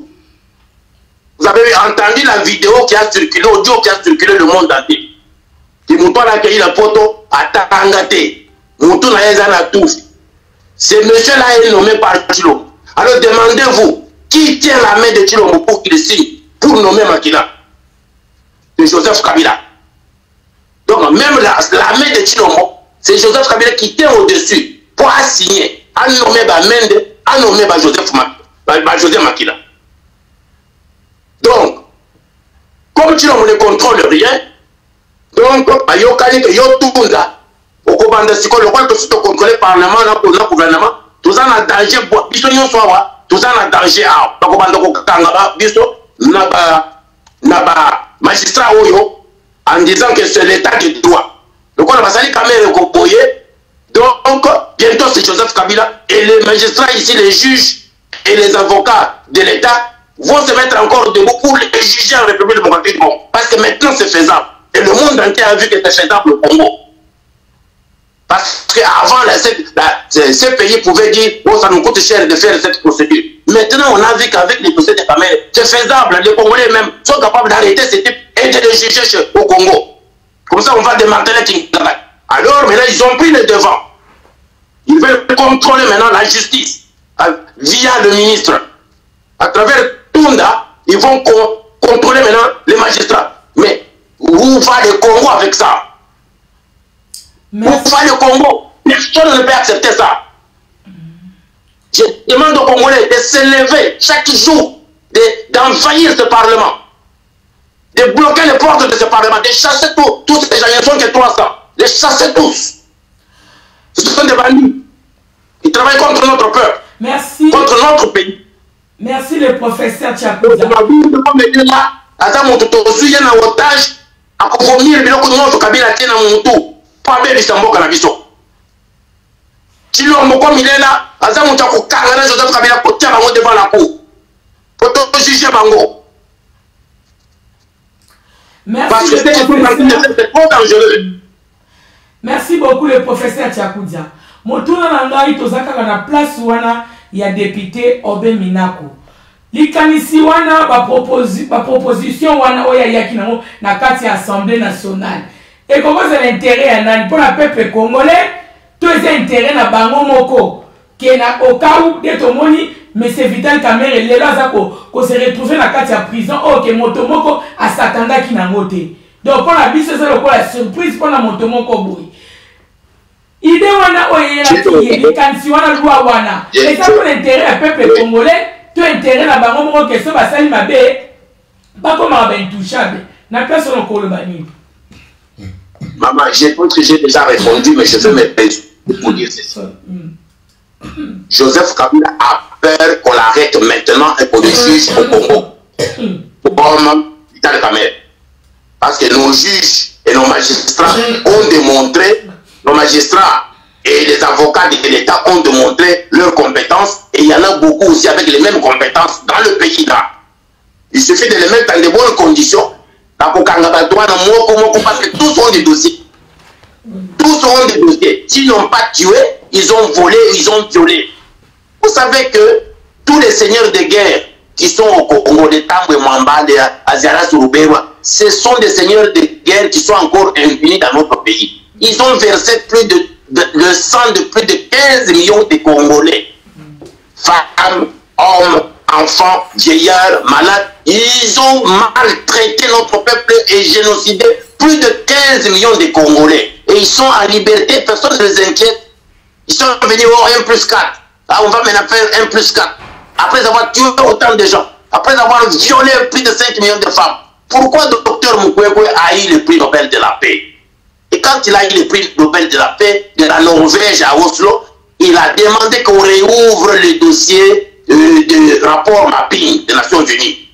Vous avez entendu la vidéo qui a circulé, l'audio qui a circulé le monde entier. Qui m'a accueilli la photo à Tangate. Mon tour n'a tout. Ce monsieur-là est nommé par Chilo. Alors demandez-vous, qui tient la main de Chilo pour qu'il signe pour nommer Makila? De Joseph Kabila. Donc même la main de Chilombo, c'est Joseph Kabila qui tient au-dessus pour assigner, à nommer Mende, à nommer Joseph Makila. Donc, comme Chilombo ne contrôle rien, donc, Yokani que Yotunda, au Kobanda Siko, le rôle de se contrôler par le gouvernement, tout ça en danger, tout ça en danger, magistrat Oyo, en disant que c'est l'état de droit. Donc on a passé les caméras copoyées. Donc bientôt c'est Joseph Kabila et les magistrats ici, les juges et les avocats de l'état vont se mettre encore debout pour les juger en République démocratique du Congo. Parce que maintenant c'est faisable. Et le monde entier a vu que c'est faisable au Congo. Parce qu'avant, ce pays pouvait dire, oh, ça nous coûte cher de faire cette procédure. Maintenant, on a vu qu'avec les procédures de caméra, c'est faisable. Les Congolais même sont capables d'arrêter ce type et de les juger au Congo. Comme ça, on va démanteler Kinshasa. Alors, maintenant, ils ont pris le devant. Ils veulent contrôler maintenant la justice via le ministre. À travers Tunda, ils vont contrôler maintenant les magistrats. Mais où va le Congo avec ça? Où va le Congo? Personne ne peut accepter ça. Je demande aux Congolais de s'élever chaque jour, d'envahir ce Parlement, de bloquer les portes de ce Parlement, de chasser tous ces gens, ils ne sont que 300, de chasser tous. Ce sont des bandits. Ils travaillent contre notre peuple. Merci. Contre notre pays. Merci le professeur Tchakouza. Otage, à vomir, mais on Kabila tient dans mon tour. Pas bien Bissambo Canabiso. Chilombo comme il est là, Azam Mouchako Kangana Joseph Kabila pour tirer Bango devant la cour. Pour te juger Bango. Merci. Parce que c'est trop dangereux. Merci beaucoup le professeur Tchakouza. Motuna Nangai Tozaka na place wana ya député Obe Minako. Likanisi wana ba proposition wana oya yakinango na kati ya Assemblée nationale. Et comment c'est l'intérêt pour le peuple congolais, tous les intérêts na bango moko qui na au cas où de tomoni mais c'est Vital Kamerhe les là ko se retrouver na kati ya prison oh que motomoko a s'attendre qui na ngote. Donc pour la bise c'est la surprise pour la motomoko boy. Idée wana oye la qui likanisi wana loi wana. Et ça pour l'intérêt du peuple congolais, tout intérêt na bango moko que so basali mabe pas comme intouchable. Na personne encore le bani. Maman, je pense que j'ai déjà répondu, mais je vais me préciser pour dire ceci. Joseph Kabila a peur qu'on l'arrête maintenant et qu'on le juge au Congo. Comme dans le Cameroun. Parce que nos juges et nos magistrats ont démontré, nos magistrats et les avocats de l'État ont démontré leurs compétences, et il y en a beaucoup aussi avec les mêmes compétences dans le pays là. Il suffit de les mettre dans de bonnes conditions. Parce que tous ont des dossiers. Tous ont des dossiers. S'ils n'ont pas tué, ils ont volé, ils ont violé. Vous savez que tous les seigneurs de guerre qui sont au Congo, de Tambwe Mwamba, de Aziara Surubewa, ce sont des seigneurs de guerre qui sont encore impunis dans notre pays. Ils ont versé le sang de plus de 15 millions de Congolais. Femmes, hommes, enfants, vieillards, malades. Ils ont maltraité notre peuple et génocidé plus de 15 millions de Congolais. Et ils sont en liberté, personne ne les inquiète. Ils sont venus au 1+4. Ah, on va maintenant faire 1+4. Après avoir tué autant de gens, après avoir violé plus de 5 millions de femmes. Pourquoi le docteur Mukwege a eu le prix Nobel de la paix? Et quand il a eu le prix Nobel de la paix de la Norvège à Oslo, il a demandé qu'on réouvre le dossier du rapport mapping des Nations Unies.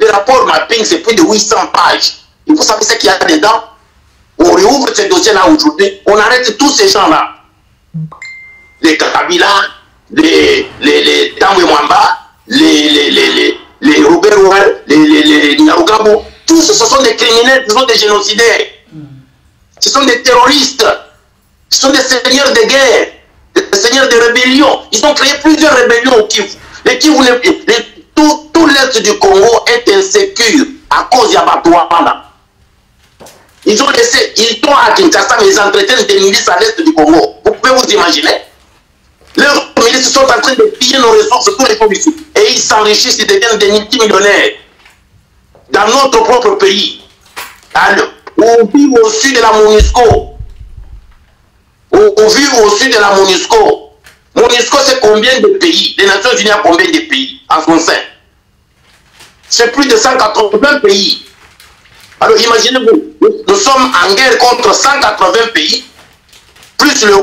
Le rapport mapping, c'est plus de 800 pages. Et vous savez ce qu'il y a dedans? On réouvre ce dossier-là aujourd'hui, on arrête tous ces gens-là. Les Kabila, les Tambwe Mwamba, les Robert Ouel, les Narugabo, tous ce sont des criminels, ce sont des génocidaires. Ce sont des terroristes. Ce sont des seigneurs de guerre, des seigneurs de rébellion. Ils ont créé plusieurs rébellions au Kivu. Tout l'est du Congo est insécure à cause d'Abatouana. Ils ont laissé, ils sont à Kinshasa, mais ils entretiennent des milices à l'est du Congo. Vous pouvez vous imaginer? Leurs milices sont en train de piller nos ressources, tous les pauvres ici. Et ils s'enrichissent, ils deviennent des multimillionnaires. Dans notre propre pays. Alors, on vit au sud de la MONUSCO. On vit au sud de la MONUSCO. MONUSCO, c'est combien de pays? Les Nations Unies ont combien de pays en son sein? C'est plus de 180 pays. Alors imaginez-vous, nous sommes en guerre contre 180 pays, plus le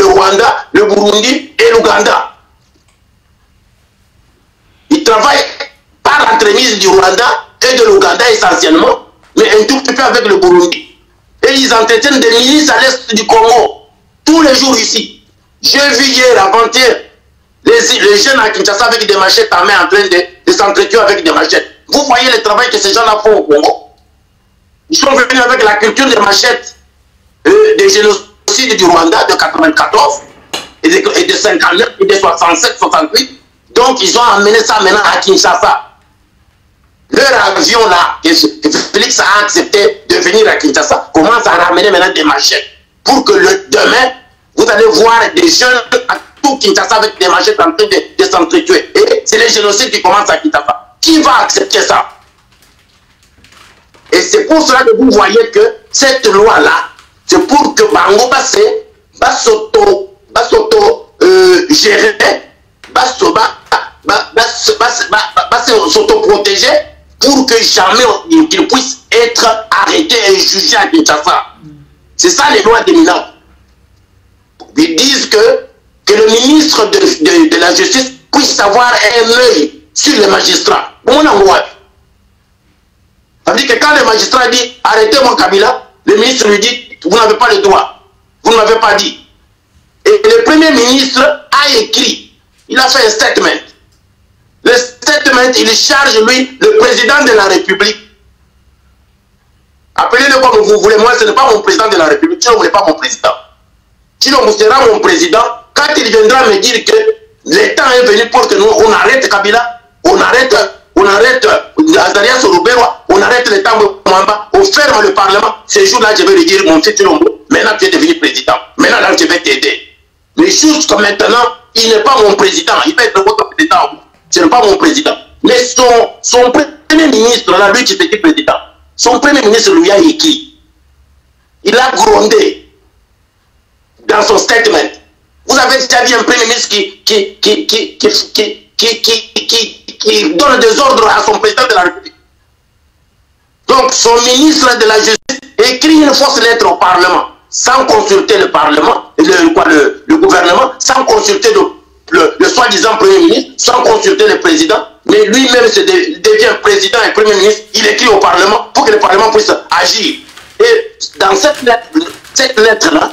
Rwanda, le Burundi et l'Ouganda. Ils travaillent par l'entremise du Rwanda et de l'Ouganda essentiellement, mais un tout petit peu avec le Burundi. Et ils entretiennent des milices à l'est du Congo, tous les jours ici. J'ai vu hier, avant-hier, les jeunes à Kinshasa avec des machettes en main en train de s'entretuer avec des machettes. Vous voyez le travail que ces gens-là font au Congo. Ils sont venus avec la culture des machettes, des génocides du Rwanda de 94, et de 59, et de 67, 68. Donc ils ont amené ça maintenant à Kinshasa. Leur avion là, que Félix a accepté de venir à Kinshasa, commence à ramener maintenant des machettes. Pour que demain, vous allez voir des jeunes à tout Kinshasa avec des machettes en train de s'entretuer. Et c'est les génocides qui commencent à Kinshasa. Qui va accepter ça? Et c'est pour cela que vous voyez que cette loi-là, c'est pour que Bango va s'auto-gérer, va s'auto-protéger pour que jamais qu'il puisse être arrêté et jugé à Kinshasa. C'est ça les lois d'éminence. Ils disent que le ministre de la Justice puisse avoir un œil sur les magistrats. Ça veut dire que quand le magistrat dit « Arrêtez mon Kabila », le ministre lui dit « Vous n'avez pas le droit, vous ne m'avez pas dit ». Et le premier ministre a écrit, il a fait un statement. Le statement, il charge lui, le président de la République. Appelez-le comme vous voulez, moi ce n'est pas mon président de la République, tu ne voulez pas mon président. Sinon, vous serez mon président, quand il viendra me dire que le temps est venu pour que nous, on arrête Kabila, on arrête Azaria Surubewa, on arrête le temps de Mwamba, on ferme le Parlement. Ce jour-là, je vais lui dire, mon fils Chilombo, maintenant tu es devenu président. Maintenant, là, je vais t'aider. Mais jusqu'à maintenant, il n'est pas mon président. Il va être votre président. Ce n'est pas mon président. Mais son premier ministre, là, lui qui était président, son premier ministre lui a écrit. Il a grondé dans son statement. Vous avez déjà vu un premier ministre qui donne des ordres à son président de la République. Donc son ministre de la Justice écrit une fausse lettre au Parlement, sans consulter le Parlement, le gouvernement, sans consulter le soi-disant Premier ministre, sans consulter le président, mais lui-même devient président et Premier ministre, il écrit au Parlement pour que le Parlement puisse agir. Et dans cette lettre-là,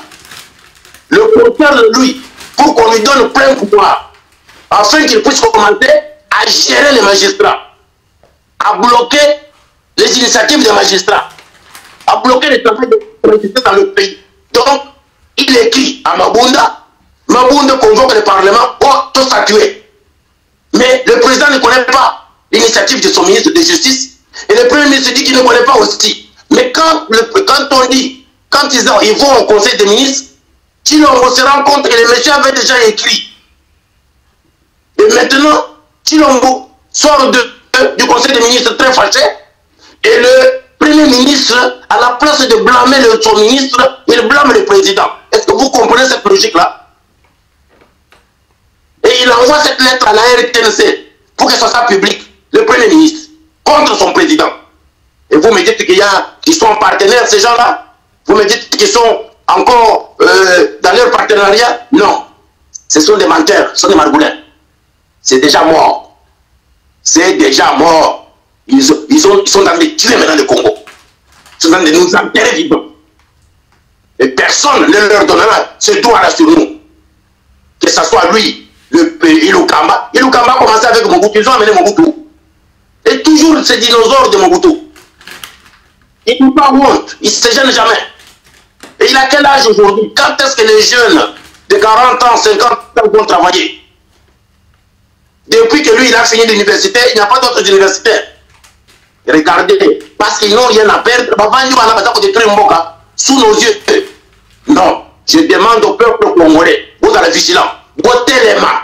le concerne lui, pour qu'on lui donne plein pouvoir, afin qu'il puisse commencer à gérer les magistrats, à bloquer les initiatives des magistrats, à bloquer les travail des magistrats dans le pays. Donc, il écrit à Mabunda, Mabunda convoque le Parlement pour tout statuer. Mais le président ne connaît pas l'initiative de son ministre de Justice, et le Premier ministre dit qu'il ne connaît pas aussi. Mais quand on dit, quand ils vont au Conseil des ministres, on se rend compte que les messieurs avaient déjà écrit. Et maintenant, Chilombo sort du Conseil des ministres très fâché, et le Premier ministre, à la place de blâmer son ministre, il blâme le président. Est-ce que vous comprenez cette logique-là? Et il envoie cette lettre à la RTNC pour que ce soit public, le Premier ministre, contre son président. Et vous me dites qu'ils sont partenaires, ces gens-là? Vous me dites qu'ils sont encore dans leur partenariat? Non. Ce sont des menteurs, ce sont des margoulins. C'est déjà mort. C'est déjà mort. Ils sont dans les tuer maintenant le Congo. Ils sont dans de nous enterrer vivants. Et personne ne leur donnera ce droit-là sur nous. Que ce soit lui, Ilukamba. Ilukamba a commencé avec Mobutu. Ils ont amené Mobutu. Et toujours ces dinosaures de Mobutu. Il n'a pas honte. Il ne se gêne jamais. Et il a quel âge aujourd'hui? Quand est-ce que les jeunes de 40 ans, 50 ans vont travailler? Depuis que lui, il a fini l'université, il n'y a pas d'autres universitaires. Regardez, parce qu'ils n'ont rien à perdre. Sous nos yeux. Non, je demande au peuple congolais, vous êtes vigilants, bottez les mains.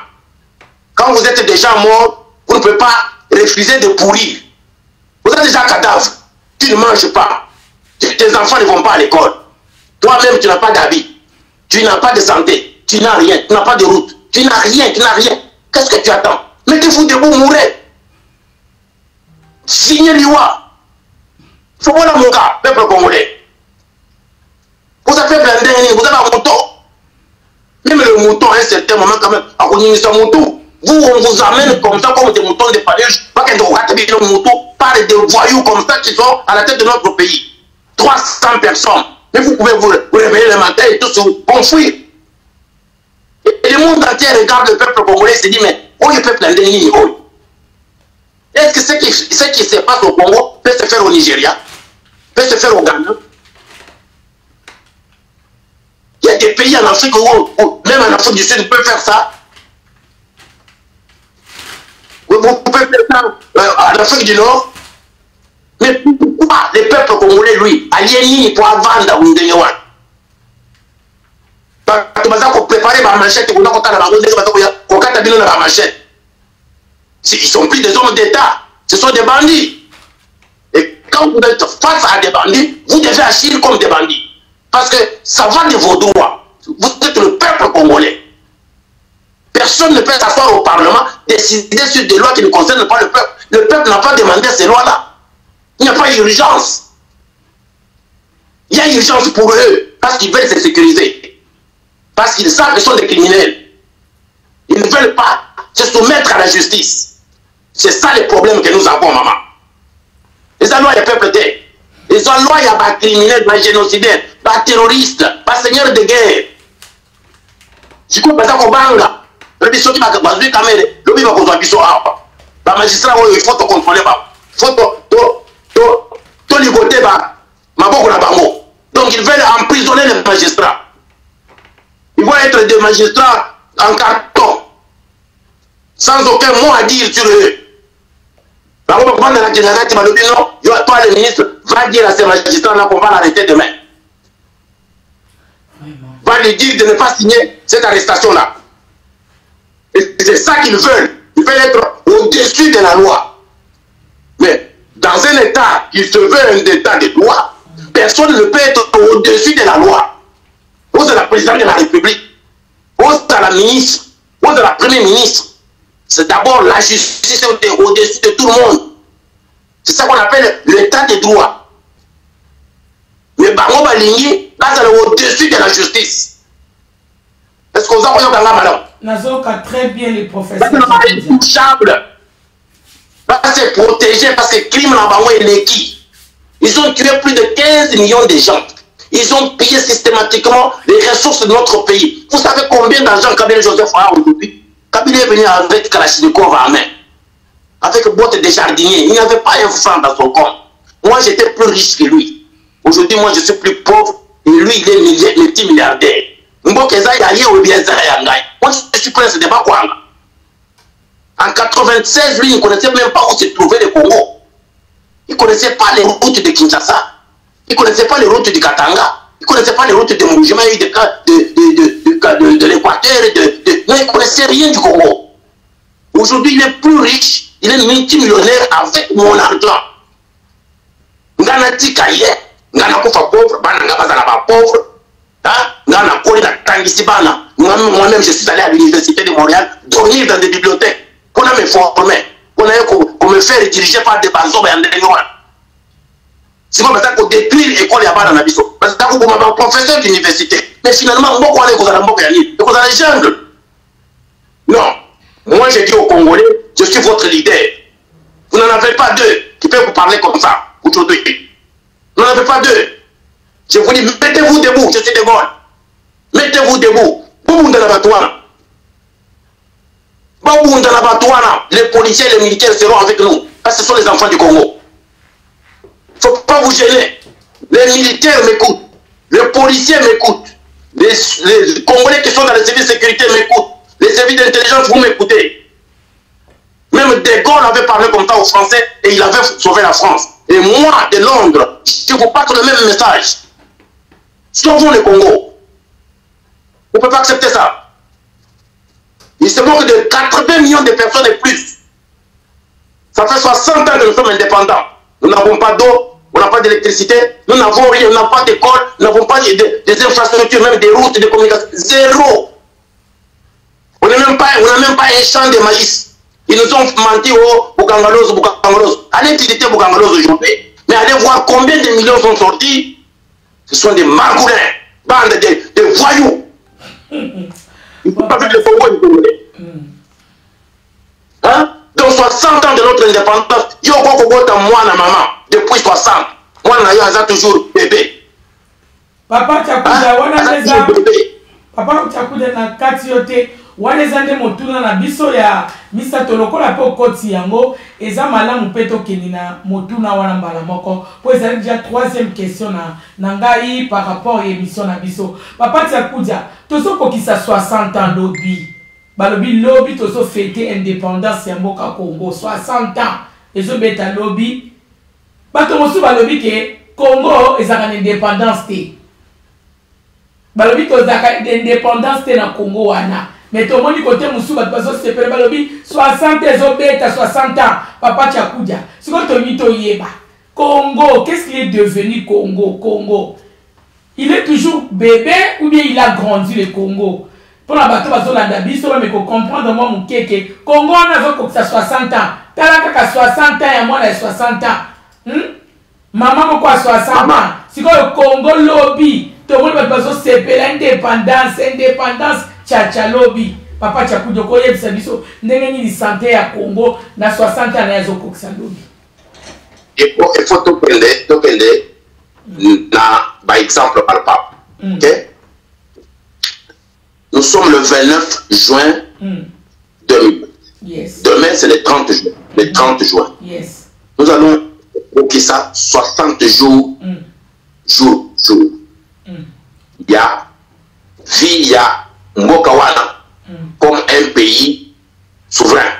Quand vous êtes déjà mort, vous ne pouvez pas refuser de pourrir. Vous êtes déjà cadavre, tu ne manges pas. Tes enfants ne vont pas à l'école. Toi-même, tu n'as pas d'habit. Tu n'as pas de santé. Tu n'as rien. Tu n'as pas de route. Tu n'as rien. Tu n'as rien. Qu'est-ce que tu attends? Mettez-vous debout, mourrez. Signez l'IWA. C'est voilà mon gars, peuple congolais. Vous avez blindé, vous avez un mouton. Même le mouton, à un certain moment, quand même, à mouton. Vous, on vous amène comme ça, comme des moutons de paluche, pas qu'un mouton, par des voyous comme ça qui sont à la tête de notre pays. 300 personnes. Mais vous pouvez vous réveiller le matin et tous enfouir. Et le monde entier regarde le peuple congolais et se dit, mais où le peuple indéni? Est-ce que ce qui se passe au Congo peut se faire au Nigeria? Peut se faire au Ghana? Il y a des pays en Afrique où même en Afrique du Sud, vous pouvez faire ça. Vous pouvez faire ça en Afrique du Nord. Mais pourquoi le peuple congolais, lui, aliéné pour vendre à Wundeyewan? Tu vas préparer ma machette, ils sont plus des hommes d'État, ce sont des bandits. Et quand vous êtes face à des bandits, vous devez agir comme des bandits. Parce que ça va de vos droits. Vous êtes le peuple congolais. Personne ne peut s'asseoir au Parlement, décider sur des lois qui ne concernent pas le peuple. Le peuple n'a pas demandé ces lois-là. Il n'y a pas d'urgence. Il y a urgence pour eux, parce qu'ils veulent se sécuriser. Parce qu'ils savent qu'ils sont des criminels. Ils ne veulent pas se soumettre à la justice. C'est ça le problème que nous avons, maman. Les lois, il y a peuple. Les lois, il y a des criminels, des génocidaires, des terroristes, des seigneurs de guerre. Je crois que ça, c'est banga. Le biso qui va se baser quand même. Le biso qui va se baser. Les magistrats, il faut te contrôler. Il faut te ligoter. Donc, ils veulent emprisonner les magistrats. Ils vont être des magistrats en carton. Sans aucun mot à dire sur eux. Toi, le ministre, va dire à ces magistrats-là qu'on va l'arrêter demain. Va lui dire de ne pas signer cette arrestation-là. C'est ça qu'ils veulent. Ils veulent être au-dessus de la loi. Mais dans un État qui se veut un État de droit, personne ne peut être au-dessus de la loi. Vous êtes la présidente de la République. Vous êtes la ministre. Vous êtes la première ministre. C'est d'abord la justice au-dessus de tout le monde. C'est ça qu'on appelle l'état de droit. Mais Bango Balingi, là, c'est au-dessus de la justice. Est-ce qu'on a un madame? Nazoka très bien les professeurs. C'est protégé parce que le crime là est l'équipe. Ils ont tué plus de 15 millions de gens. Ils ont pillé systématiquement les ressources de notre pays. Vous savez combien d'argent Kabila Joseph a aujourd'hui? Kabila est venu avec Kalachnikov à main, avec boîte de jardinier. Il n'avait pas un franc dans son compte. Moi, j'étais plus riche que lui. Aujourd'hui, moi, je suis plus pauvre et lui, il est multimilliardaire. Moi, je suis prince de Bakwanga. En 96, lui, il ne connaissait même pas où se trouvait le Congo. Il ne connaissait pas les routes de Kinshasa. Il ne connaissait pas les routes du Katanga. Il ne connaissait pas les routes de Moujima, de l'Équateur. Non, il ne connaissait rien du Congo. Aujourd'hui, il est plus riche. Il est multimillionnaire avec mon argent. Ngana Tikaye, Ngana Kofa pauvre, Bananga Bazana pauvre. Moi-même, je suis allé à l'université de Montréal dormir dans des bibliothèques. Pour me former, pour me faire diriger par des bazos et des noirs. C'est comme ça qu'on détruit l'école dans la biso. Parce que vous êtes professeur d'université. Mais finalement, vous allez vous allez jungle. Non. Moi, je dis aux Congolais, je suis votre leader. Vous n'en avez pas deux qui peuvent vous parler comme ça aujourd'hui. Vous n'en avez pas deux. Je vous dis, mettez-vous debout, je suis de Gaulle. Mettez-vous debout. Les policiers et les militaires seront avec nous. Parce que ce sont les enfants du Congo. Il ne faut pas vous gêner. Les militaires m'écoutent. Les policiers m'écoutent. Les Congolais qui sont dans les services de sécurité m'écoutent. Les services d'intelligence, vous m'écoutez. Même De Gaulle avait parlé comme ça aux Français et il avait sauvé la France. Et moi, de Londres, je vous passe le même message. Sauvons le Congo. On ne peut pas accepter ça. Il se manque de 80 millions de personnes et plus. Ça fait 60 ans que nous sommes indépendants. Nous n'avons pas d'eau, on n'a pas d'électricité, nous n'avons rien, on n'a pas d'école, nous n'avons pas des infrastructures, même des routes, des communications. Zéro. On n'a même pas un champ de maïs. Ils nous ont menti au Boukangalos. Allez visiter Boukangalos aujourd'hui, mais allez voir combien de millions sont sortis. Ce sont des margoulins, bandes de voyous. Il ne faut pas faire le Congo. Hein? Donc 60 ans de notre indépendance, il y a encore moi et maman, depuis 60. Moi, je suis toujours bébé. Papa, tu as na kati yote wana ezande motuna na biso ya misato lokola pe okoti yango eza malamu pe tokeni na motuna wana mbala moko po ezali déjà troisième question na ngai par rapport à émission na biso. Papa Tiakudia, tozokokisa 60 ans lobi balobi lobi tozo fêter indépendance ya mboka Congo 60 ans ezobeta lobi bato mosu balobi ke Congo ezaka indépendance te balobi tozaka indépendance te na Congo wana. Mais tout le monde dit côté Moussou, c'est pas le 60 ezobeta 60 ans. Papa Tiakudia. C'est quoi ton mito yeba? Congo, qu'est-ce qu'il est devenu Congo? Il est toujours bébé ou bien il a grandi le Congo? Pour la bateau, mais qu'on comprendre moi mon keke. Congo, on a vu que ça 60 ans. T'as là 60 ans et moi 60 ans. Maman, quoi 60 ans? C'est quoi le Congo lobby? Tout le monde va passer l'indépendance. Tcha lobby. Papa Tiakudia koye biso ndenge ni santé ya Congo na 60 ans na zoko kisa lobby. Il faut tout prendre par exemple par pape. OK? Nous sommes le 29 juin 2020. Yes. Demain c'est le 30 juin. Le 30 juin. Yes. Nous allons au Kissa 60 jours. Jour. Il y a vie, il y a Mbokawana comme un pays souverain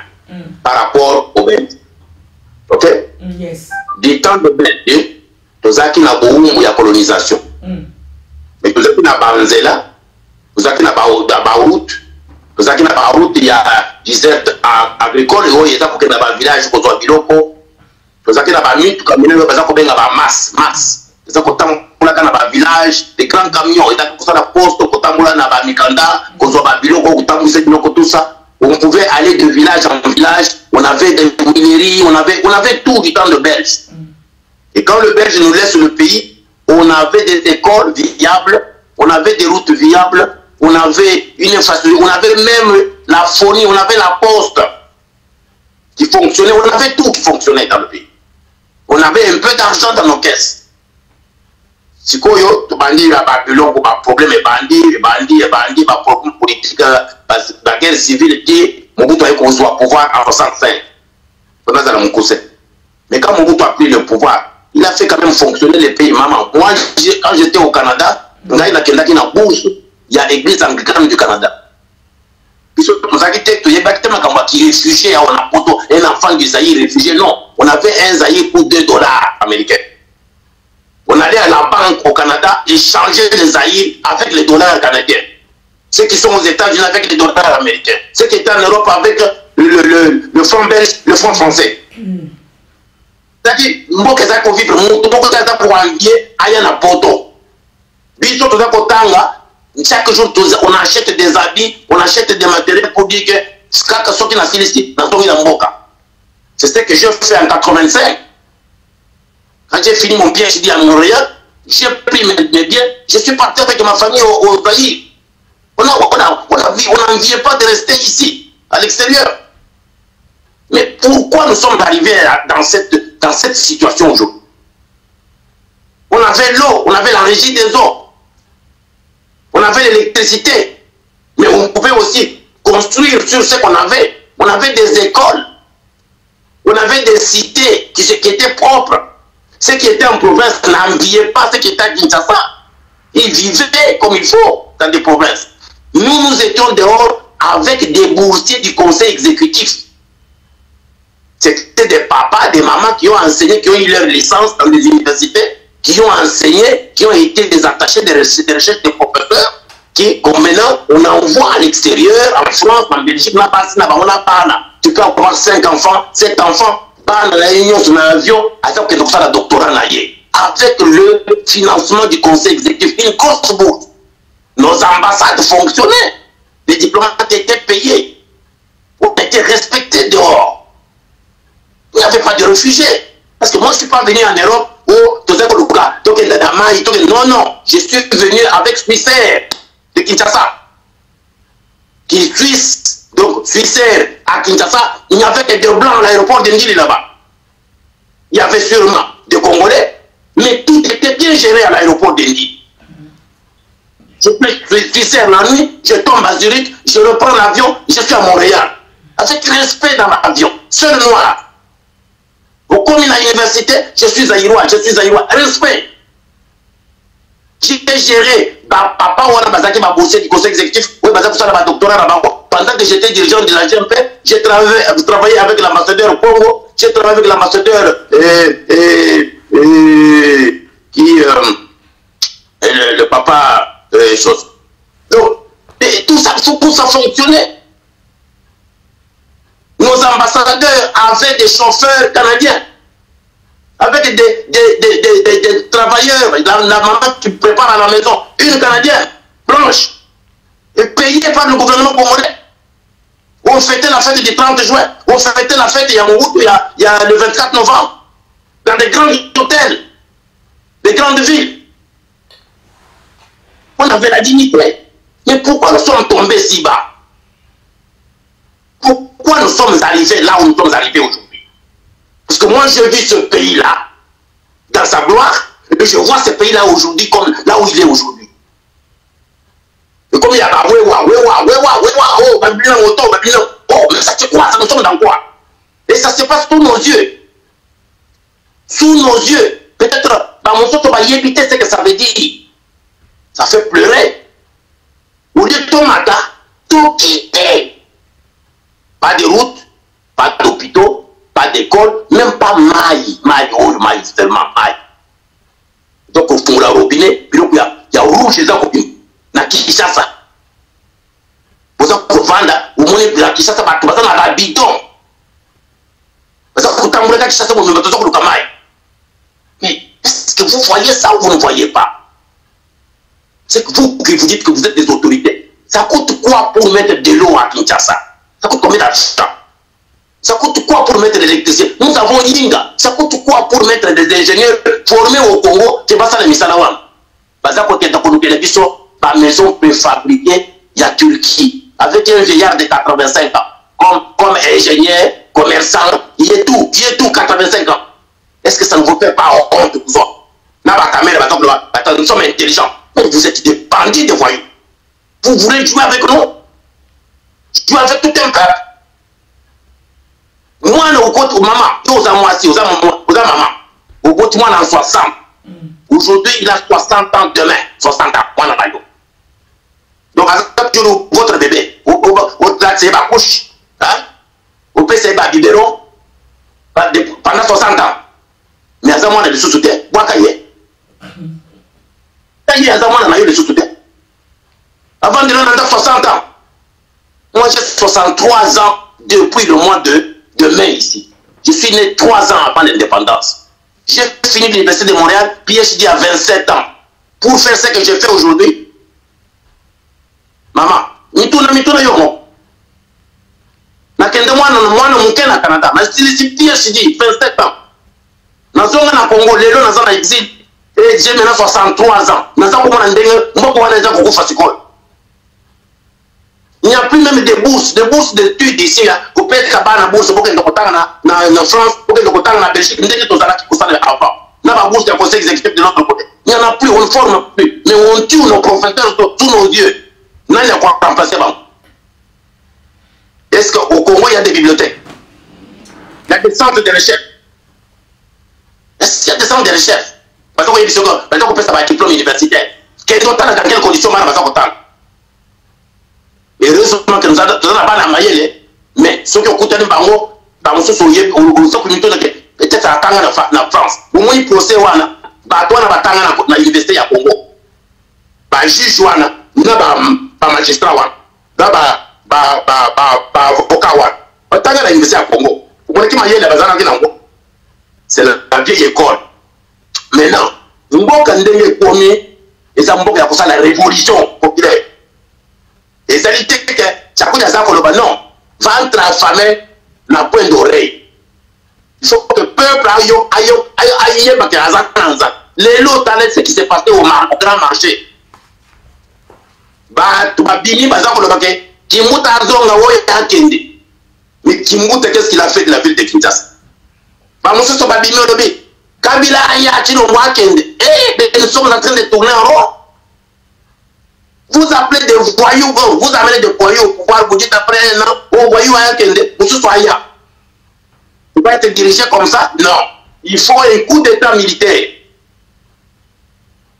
par rapport au Belgique. Ok? Yes. Du temps de Belgique, nous avons la boum la colonisation. Mais nous avons la Banzela, nous avons la Baout, nous avons la Baout, il y a désert agricole, il y a pour que dans le village, nous avons Biloko, nous avons la Bamut, comme nous avons la masse. Nous avons un village, des grands camions, et dans la poste, au Mikanda, qu'on soit Biloko, tout ça, au On pouvait aller de village en village, on avait des mineries, on avait tout du temps de Belge. Et quand le Belge nous laisse le pays, on avait des écoles viables, on avait des routes viables, on avait une infrastructure, on avait même la fournie, on avait la poste qui fonctionnait, on avait tout qui fonctionnait dans le pays. On avait un peu d'argent dans nos caisses. Si tu as bandit à Babylone, il y a un problème de bandit, problème politique, la guerre civile, Mobutu a eu qu'on soit au pouvoir en 65. Mais quand Mobutu a pris le pouvoir, il a fait quand même fonctionner les pays. Maman, moi, quand j'étais au Canada, il y a l'église anglicane du Canada. Qui réfugié, un enfant du Zaïre réfugié, non. On avait un Zaïre pour $2 américains. On allait à la banque au Canada échanger les Zaïre avec les dollars canadiens. Ceux qui sont aux États-Unis avec les dollars américains. Ceux qui étaient en Europe avec le franc belge, le franc français. C'est-à-dire, beaucoup de vivre, beaucoup de pour envier à na poto. Biso to kotanga, chaque jour on achète des habits, on achète des matériels pour dire que kaka soki na silisi na tongi na mboka. C'est ce que j'ai fait en 85. Quand j'ai fini mon PhD à Montréal, j'ai pris mes biens, je suis parti avec ma famille au pays. On n'enviait pas de rester ici, à l'extérieur. Mais pourquoi nous sommes arrivés dans cette situation aujourd'hui? On avait l'eau, on avait la régie des eaux, on avait l'électricité, mais on pouvait aussi construire sur ce qu'on avait. On avait des écoles, on avait des cités qui étaient propres. Ceux qui étaient en province n'enviaient pas ceux qui étaient à Kinshasa. Ils vivaient comme il faut dans des provinces. Nous étions dehors avec des boursiers du conseil exécutif. C'était des papas, des mamans qui ont enseigné, qui ont eu leur licence dans des universités, qui ont enseigné, qui ont été des attachés de recherche des professeurs, qui, comme maintenant, on envoie à l'extérieur, en France, en Belgique, tu peux avoir 5 enfants, 7 enfants, dans la réunion sur l'avion, avec le doctorat naïe. Avec le financement du conseil exécutif, une grosse bourse. Nos ambassades fonctionnaient. Les diplomates étaient payés. On était respectés dehors. Il n'y avait pas de réfugiés. Parce que moi, je ne suis pas venu en Europe où non, je suis venu avec Suissair de Kinshasa. Qui est suisse, donc Suissair à Kinshasa, il n'y avait que des blancs à l'aéroport de Ndili là-bas. Il y avait sûrement des Congolais, mais tout était bien géré à l'aéroport de Ndili. Je suis Suissair la nuit, je tombe à Zurich, je reprends l'avion, je suis à Montréal. Avec respect dans l'avion, seul noir. Au commune à l'université, je suis zaïrois, respect. J'ai géré, papa ou la bazaki m'a bossé du conseil exécutif, ou bazaki ça la doctorat là-bas. Pendant que j'étais dirigeant de la GMP, j'ai travaillé avec l'ambassadeur au Congo, j'ai travaillé avec l'ambassadeur le papa chose. Donc, tout ça fonctionnait. Nos ambassadeurs avaient des chauffeurs canadiens, avec des travailleurs, la maman qui prépare à la maison, une canadienne, blanche, et payée par le gouvernement congolais. On fêtait la fête du 30 juin, on fêtait la fête il y a le 24 novembre, dans des grands hôtels, des grandes villes. On avait la dignité. Mais pourquoi nous sommes tombés si bas? Pourquoi nous sommes arrivés là où nous sommes arrivés aujourd'hui? Parce que moi, je vis ce pays-là dans sa gloire, et je vois ce pays-là aujourd'hui comme là où il est aujourd'hui. Et comme il y a mais ça c'est quoi? Ça nous sommes dans quoi? Et ça se passe sous nos yeux. Sous nos yeux. Peut-être, mon soto va y éviter ce que ça veut dire. Ça fait pleurer. Au lieu de tomata, tout quitter. Pas de route, pas d'hôpitaux, pas d'école, même pas maille. Maille, c'est tellement maille. Donc, au fond, la robinet, il y a rouge et ça, na Kinshasa. Vous avez vendre, vous monnaie la Kinshasa, vous avez la bidon. Vous avez la Kinshasa, vous avez le camaille. Mais est-ce que vous voyez ça ou vous ne voyez pas? C'est que vous qui vous dites que vous êtes des autorités. Ça coûte quoi pour mettre de l'eau à Kinshasa? Ça coûte combien d'argent? Ça coûte quoi pour mettre l'électricité? Nous avons Yinga. Ça coûte quoi pour mettre des ingénieurs formés au Congo? C'est pas ça les Misalawan. Parce que la maison préfabriquée, il y a Turquie. Avec un vieillard de 85 ans. Comme ingénieur, commerçant, il est tout 85 ans. Est-ce que ça ne vous fait pas honte pour vous? Nous sommes intelligents. Mais vous êtes des bandits de voyous. Vous voulez jouer avec nous? Jouer avec tout un peuple. Moi, au côté maman, aux maman, au côté moi, en 60. Aujourd'hui, il a 60 ans, demain, 60 ans. Moi, donc, votre bébé, c'est ma couche, au PC, c'est biberon, pendant 60 ans. Mais à ce moment-là, les sous-soutiens, moi, avant de nous 60 ans. Moi, j'ai 63 ans depuis le mois de mai ici. Je suis né 3 ans avant l'indépendance. J'ai fini l'université de Montréal, PhD à 27 ans. Pour faire ce que j'ai fait aujourd'hui. Maman, mituna yomo. Nakende mwana muke na Canada. Na style PhD, 27 ans. Nazonga na Congo, lelo naza na exil. Et j'ai maintenant 63 ans. Naza komona ndenge, mboko wana eza kokufa sikolo. Il n'y a plus même des bourses d'études ici. Vous pouvez être à la bourse pour que nous en France, pour que nous en Belgique, nous avant. Nous avons bourse de conseil exécutif de notre côté. Il n'y en a plus, on ne forme plus. Mais on tue nos professeurs sous nos yeux. Nous n'avons pas remplacé. Est-ce qu'au Congo, il y a des bibliothèques? Il y a des centres de recherche. Est-ce qu'il y a des centres de recherche? Parce qu'on peut savoir un diplôme universitaire. Dans quelles conditions on va heureusement que nous avons pas la maille, mais ceux qui ont coûté un bango, dans ce sourire, ou ceux qui ont peut-être à la France, au moins ils procès, na université ya Congo, ba juge wana, ba magistrat wana, ba avocat wana, tanga na université ya Congo. Vous connaissez qui maille la bazana qui nango? C'est la vieille école. Maintenant, mboka ndenge komi, et ça mboka ya kosa la révolution populaire. Et ça dit que chaque fois que non, ventre affamé n'a point d'oreille. Il faut que le peuple aille les lots, ce qui s'est passé au grand marché. Mais Kimouta, qu'est-ce qu'il a fait de la ville de Kinshasa? Kabila nous sommes en train de tourner en rond. Vous appelez des voyous, vous amenez des voyous au pouvoir, vous dites après un an, oh voyou à un kende, vous soyez. Vous pouvez être dirigé comme ça? Non. Il faut un coup d'état militaire.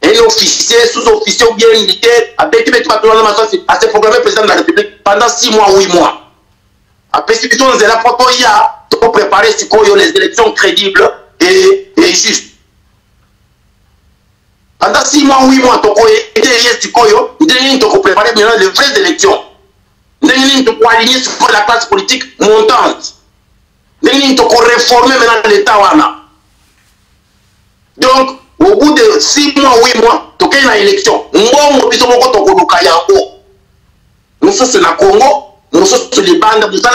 Un officier, sous-officier ou bien militaire, avec qui à se programmer président de la République pendant 6 mois, 8 mois. Après, si vous avez la photo, il y a pour préparer les élections crédibles et justes. Pendant 6 mois, 8 mois, tu as préparé maintenant les vraies élections. Tu as aligné sur la classe politique montante. Tu as réformé maintenant l'État. Donc, au bout de 6 mois, 8 mois, tu as une élection. Nous sommes au Congo, nous sommes sur les bandes, nous sommes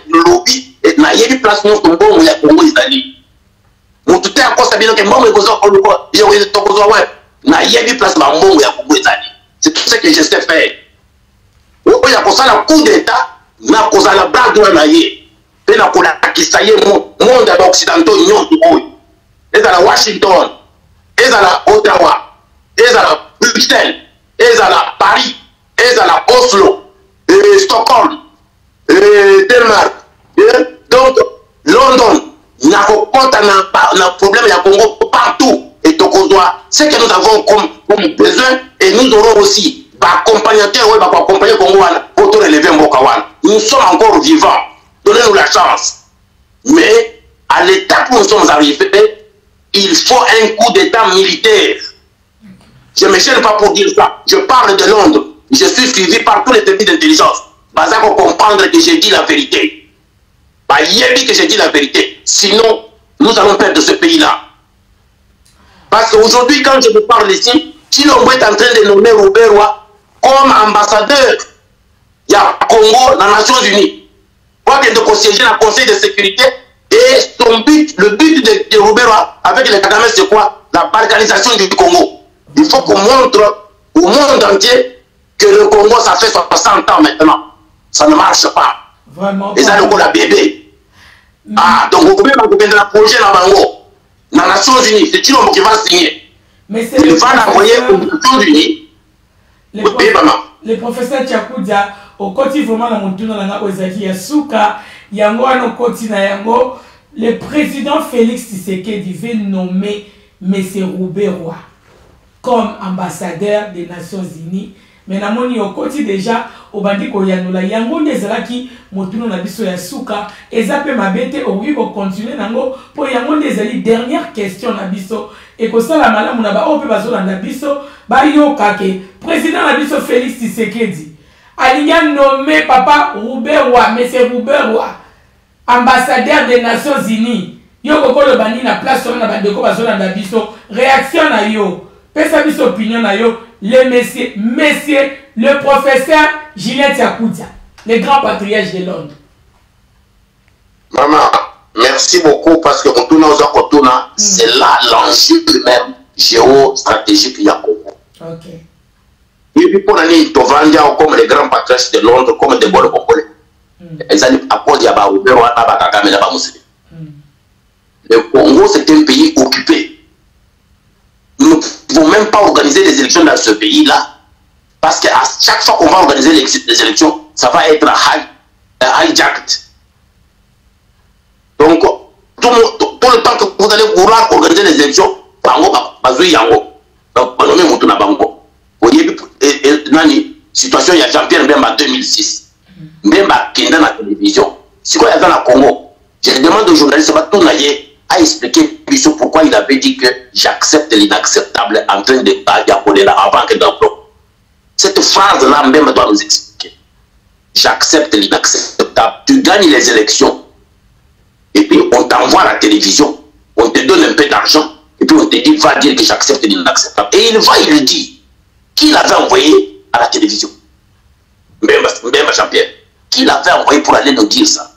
le lobby, et nous avons place nous sommes au Congo. Nous tout est à cause de que c'est tout ce que je sais faire. Il y a ça la coup d'État, il y a la barre de l'année. Il y a le monde occidental, il y a Washington, il y a Ottawa, il y a Bruxelles, il y a Paris, il y a Oslo, Stockholm, Danemark, donc London. Il y a un problème, il y a Congo partout. Et ce que nous avons comme besoin, et nous aurons aussi accompagnateur, accompagner Congo pour relever Mbokawan. Nous sommes encore vivants. Donnez-nous la chance. Mais à l'étape où nous sommes arrivés, il faut un coup d'état militaire. Je ne me gêne pas pour dire ça. Je parle de Londres. Je suis suivi par tous les services d'intelligence. Basé pour comprendre que j'ai dit la vérité. Il a dit que j'ai dit la vérité. Sinon, nous allons perdre ce pays-là. Parce qu'aujourd'hui, quand je vous parle ici, Chilombo est en train de nommer Robert Roy comme ambassadeur Il y a Congo dans les Nations Unies. Quoi qu'il de siéger dans le Conseil de sécurité. Et son but, le but de Roubero avec les Kagame, c'est quoi? La balkanisation du Congo. Il faut qu'on montre au monde entier que le Congo, ça fait 60 ans maintenant. Ça ne marche pas. Vraiment. Et ça, le coup, la bébé. Ah, donc vous pouvez m'accompagner dans le projet dans Bango. Dans les Nations Unies, c'est Chilombo qui va signer. Mais c'est il va l'envoyer aux Nations Unies. Le professeur Tchakoudia, au côté vraiment dans mon tour dans la Ozaki, Yasuka, Yango, no côté na Yango, le président Félix Tshisekedi veut nommer M. Roubero comme ambassadeur des Nations Unies. Mais na moni au côté déjà, au bandi ko yanula yango ndezalaki motuno na biso ya suka ezape mabete owi ko continuer nango po yango ndezali dernière question na biso et ko sala malamu na ba ope bazola na biso ba yoka ke président na biso Félix Tshisekedi alinya nommé papa Roubero, monsieur Roubero ambassadeur des Nations Unies. Yo koko le bandi na place na bandeko bazola na biso réaction na yo pesa biso opinion na yo. Le monsieur, le professeur Julien Tchakoudia, le grand patriarche de Londres. Maman, merci beaucoup parce que c'est là l'enjeu même géostratégique du Congo. Ok. Et puis pour aller comme les grands patriarches de Londres, comme des bonnes Congolais. Ils allaient à cause de le Congo, c'est un pays occupé. Nous ne pouvons même pas organiser les élections dans ce pays-là. Parce qu'à chaque fois qu'on va organiser les élections, ça va être hijacked. Donc, tout le temps que vous allez vouloir organiser les élections, situation, il y a Jean-Pierre Mbemba en 2006. Mbemba qui est dans la télévision. C'est quoi il y a dans le Congo? Je demande aux journalistes, à expliquer pourquoi il avait dit que j'accepte l'inacceptable en train de parler là avant que d'emploi. Cette phrase-là même doit nous expliquer. J'accepte l'inacceptable. Tu gagnes les élections et puis on t'envoie à la télévision, on te donne un peu d'argent et puis on te dit va dire que j'accepte l'inacceptable. Et il va, il le dit. Qui l'avait envoyé à la télévision? Même Jean-Pierre. Qui l'avait envoyé pour aller nous dire ça?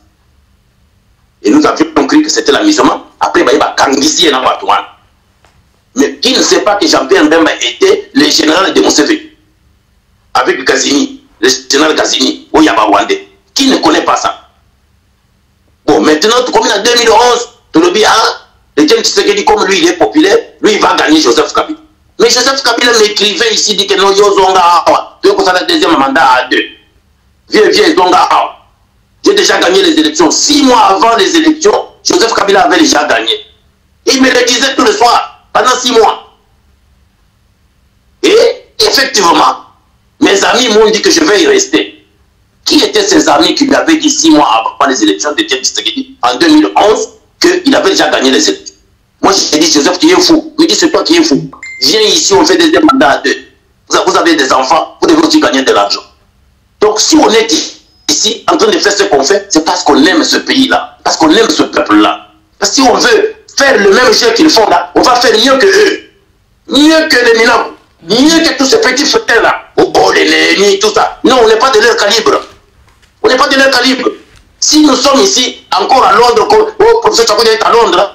Et nous avions cru que c'était la musulmane. Après, il va Kangisi et Namatouane. Mais qui ne sait pas que Jean-Pierre Mbemba était le général de Museveni avec Gazini, le général Gazini, au Yabawande. Qui ne connaît pas ça? Bon, maintenant, comme en 2011, tout le bien, le Etienne Tshisekedi, comme lui, il est populaire, lui, il va gagner Joseph Kabila. Mais Joseph Kabila m'écrivait ici, dit que non, Yozonga Awa, tu veux qu'on le deuxième mandat à 2. Viens, Zonga Awa. J'ai déjà gagné les élections. 6 mois avant les élections, Joseph Kabila avait déjà gagné. Il me le disait tous les soirs, pendant 6 mois. Et effectivement, mes amis m'ont dit que je vais y rester. Qui étaient ces amis qui lui avaient dit 6 mois avant les élections de Tshisekedi en 2011 qu'il avait déjà gagné les élections? Moi, j'ai dit, Joseph, tu es fou. Il me dit, c'est toi qui es fou. Viens ici, on fait des mandats à 2. Vous avez des enfants, vous devez aussi gagner de l'argent. Donc, si on est ici, en train de faire ce qu'on fait, c'est parce qu'on aime ce pays-là, parce qu'on aime ce peuple-là. Parce que si on veut faire le même jeu qu'ils font là, on va faire mieux que eux, mieux que les Minam, mieux que tous ces petits frères-là, les Némi, tout ça. Non, on n'est pas de leur calibre. On n'est pas de leur calibre. Si nous sommes ici, encore à Londres, le professeur Tchakoudia est à Londres,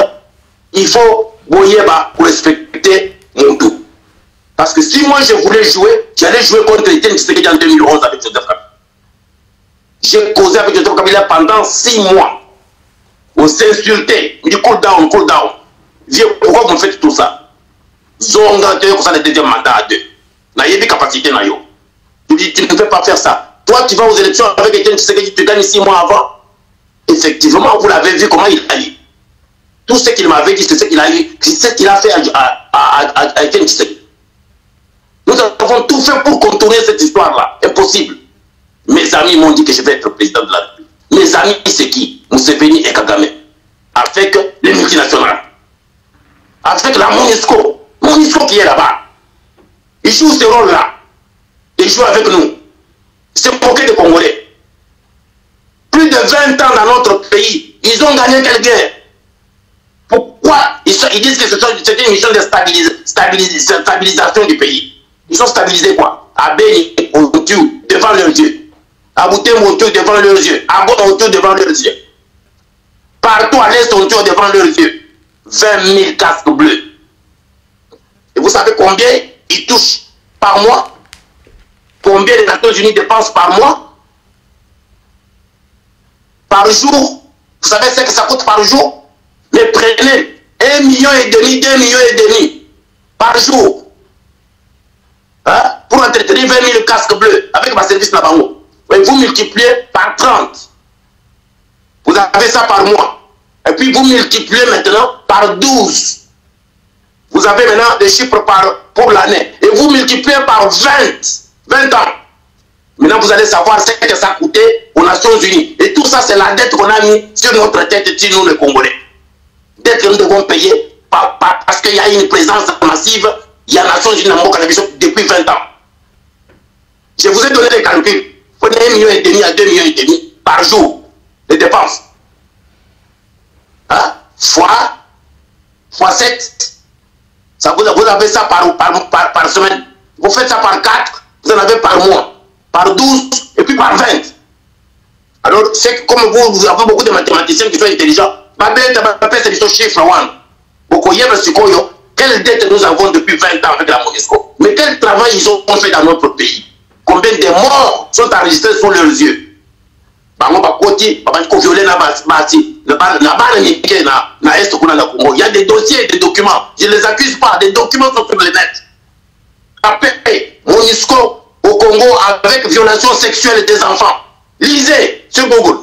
il faut Boyeba pour respecter mon tour. Parce que si moi je voulais jouer, j'allais jouer contre Etienne Tshisekedi en 2011 avec Joseph Kabila. J'ai causé avec Joseph Kabila pendant 6 mois. On s'insultait. On dit cool down, cool down. Viens, pourquoi vous faites tout ça? Zonga, tu as le deuxième mandat à 2. N'a pas de capacité. Tu dis, tu ne peux pas faire ça. Toi, tu vas aux élections avec Etienne Tshisekedi, tu gagnes 6 mois avant. Effectivement, vous l'avez vu comment il a eu. Tout ce qu'il m'avait dit, c'est ce qu'il a eu, c'est ce qu'il a fait à Etienne Tshisekedi. Nous avons tout fait pour contourner cette histoire-là. Impossible. Mes amis m'ont dit que je vais être président de la République. Mes amis, c'est qui? Museveni et Kagame. Avec les multinationales. Avec la MONUSCO. MONUSCO qui est là-bas. Ils jouent ce rôle-là. Ils jouent avec nous. C'est moqué des Congolais. Plus de 20 ans dans notre pays, ils ont gagné quelle guerre? Pourquoi ils disent que c'est une mission de stabilisation du pays? Ils ont stabilisé quoi? À Béni, au Dieu, devant leur Dieu. À Butembo, on tue devant leurs yeux. À Goma, on tue devant leurs yeux. Partout à l'Est, on tue devant leurs yeux. 20 000 casques bleus. Et vous savez combien ils touchent par mois? Combien les Nations Unies dépensent par mois? Par jour? Vous savez ce que ça coûte par jour? Mais prenez 1,5 million, 2,5 millions par jour. Hein? Pour entretenir 20 000 casques bleus avec ma service là-bas. Vous multipliez par 30. Vous avez ça par mois. Et puis vous multipliez maintenant par 12. Vous avez maintenant des chiffres pour l'année. Et vous multipliez par 20 ans. Maintenant vous allez savoir ce que ça a coûté aux Nations Unies. Et tout ça, c'est la dette qu'on a mis sur notre tête, nous les Congolais. Dette que nous devons payer parce qu'il y a une présence massive. Il y a Nations Unies dans mon télévision depuis 20 ans. Je vous ai donné des calculs. Prenez 1,5 million à 2,5 millions par jour de dépenses. Hein? Fois 7. Ça, vous avez ça par semaine. Vous faites ça par 4, vous en avez par mois. Par 12 et puis par 20. Alors, c'est comme vous avez beaucoup de mathématiciens qui sont intelligents. C'est des chiffres. Quelle dette nous avons depuis 20 ans avec la MONUSCO? Mais quel travail ils ont fait dans notre pays? Combien de morts sont enregistrés sous leurs yeux? Il y a des dossiers et des documents. Je ne les accuse pas. Des documents sont sur le net. Après, MONUSCO au Congo avec violation sexuelle des enfants. Lisez sur Google.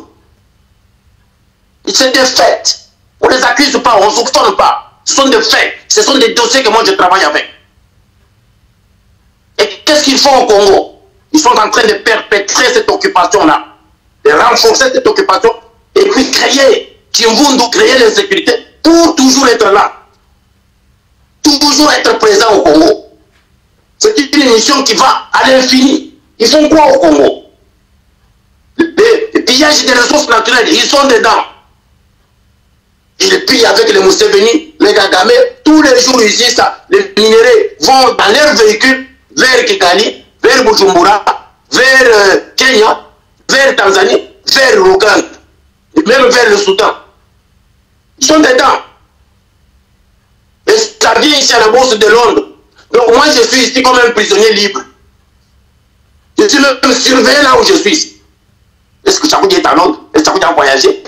C'est des faits. On ne les accuse pas, on ne soupçonne pas. Ce sont des faits. Ce sont des dossiers que moi je travaille avec. Et qu'est-ce qu'ils font au Congo? Ils sont en train de perpétrer cette occupation-là. De renforcer cette occupation et puis créer l'insécurité pour toujours être là. Toujours être présent au Congo. C'est une mission qui va à l'infini. Ils font quoi au Congo? Les pillages des ressources naturelles, ils sont dedans. Ils pillent avec les Museveni, les Kagame, tous les jours ici, ça, les minéraux vont dans leurs véhicules vers Kigali, vers Bujumbura, vers Kenya, vers Tanzanie, vers l'Ouganda, et même vers le Soudan. Ils sont dedans. Et ça vient ici à la bourse de Londres. Donc moi je suis ici comme un prisonnier libre. Je suis même surveillé là où je suis. Est-ce que ça vous dit à Londres? Est-ce que ça vous dit voyager?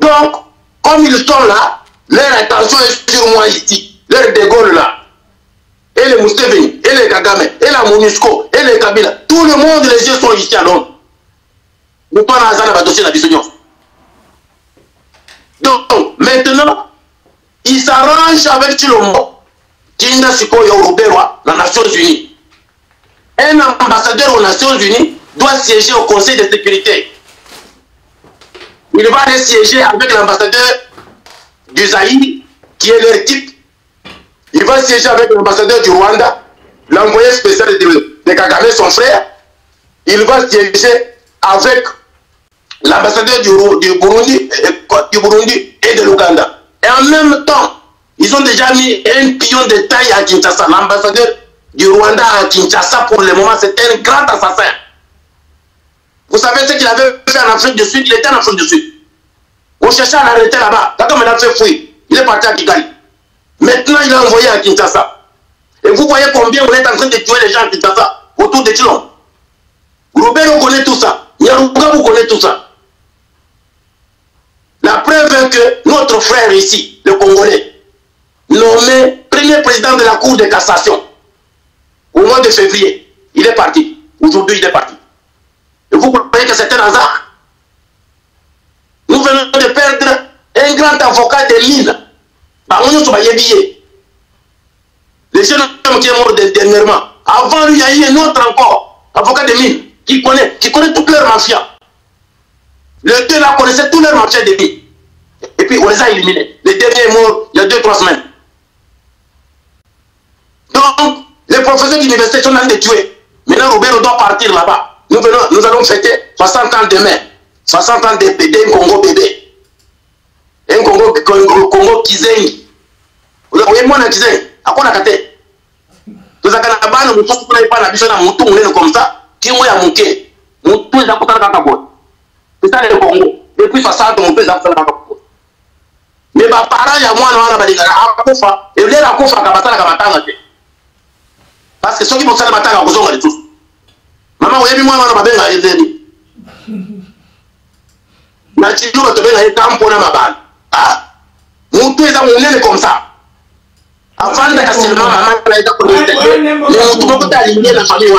Donc, comme ils sont là, leur attention est sur moi ici. Leur De Gaulle là. Et les Museveni, et les Kagame, et la MONUSCO, et les Kabila. Tout le monde, les yeux sont ici à Londres. Nous parlons dans le dossier de la Bissonion. Donc, maintenant, ils s'arrangent avec Chilombo, Kinda Sikoyo Ruberwa, les Nations Unies. Un ambassadeur aux Nations Unies doit siéger au Conseil de sécurité. Il va aller siéger avec l'ambassadeur du Zaïre, qui est leur type. Il va siéger avec l'ambassadeur du Rwanda, l'envoyé spécial de Kagame, son frère. Il va siéger avec l'ambassadeur du Burundi et de l'Ouganda. Et en même temps, ils ont déjà mis un pion de taille à Kinshasa. L'ambassadeur du Rwanda à Kinshasa, pour le moment, c'est un grand assassin. Vous savez ce qu'il avait fait en Afrique du Sud? Il était en Afrique du Sud. On cherchait à l'arrêter là-bas. Quand il a fait fuir, il est parti à Kigali. Maintenant, il a envoyé à Kinshasa. Et vous voyez combien on est en train de tuer les gens à Kinshasa autour de Chilombo. Robert connaît tout ça. Nyaruga, vous connaissez tout ça. La preuve est que notre frère ici, le Congolais, nommé premier président de la Cour de cassation, au mois de février, il est parti. Aujourd'hui, il est parti. Et vous croyez que c'est un hasard? Nous venons de perdre un grand avocat de l'île. Les jeunes hommes qui est mort dernièrement. Avant lui, il y a eu un autre encore, avocat de mine, qui connaît toute leur mafia. Les deux là connaissaient tous leurs mafias de mine. Et puis on les a éliminés. Les derniers morts, il y a 2-3 semaines. Donc, les professeurs d'université sont en train de tuer. Maintenant, Robert doit partir là-bas. Nous allons fêter 60 ans demain. 60 ans d'un Congo bébé. Un Congo Kizengi. Vous voyez, moi, je Kizengi. À quoi on a caté? Nous avons pas comme ça. Qui est à Mouké. Tout est à côté de la Cameroun. C'est ça le Congo. Depuis 60 ans, on peut s'appeler la Cameroun. Mais ma parents, il y a moi, on a dit, et vous la Kofa, parce que ceux qui vont faire le matin, ils vont tous. Maman, vous avez vu moi, on a bien dit. Na chilo te bien un camp pour ma balle. Ah, nous tous on est comme ça. Avant de casser le maman, on a été pour nous. Nous devons aligner la famille.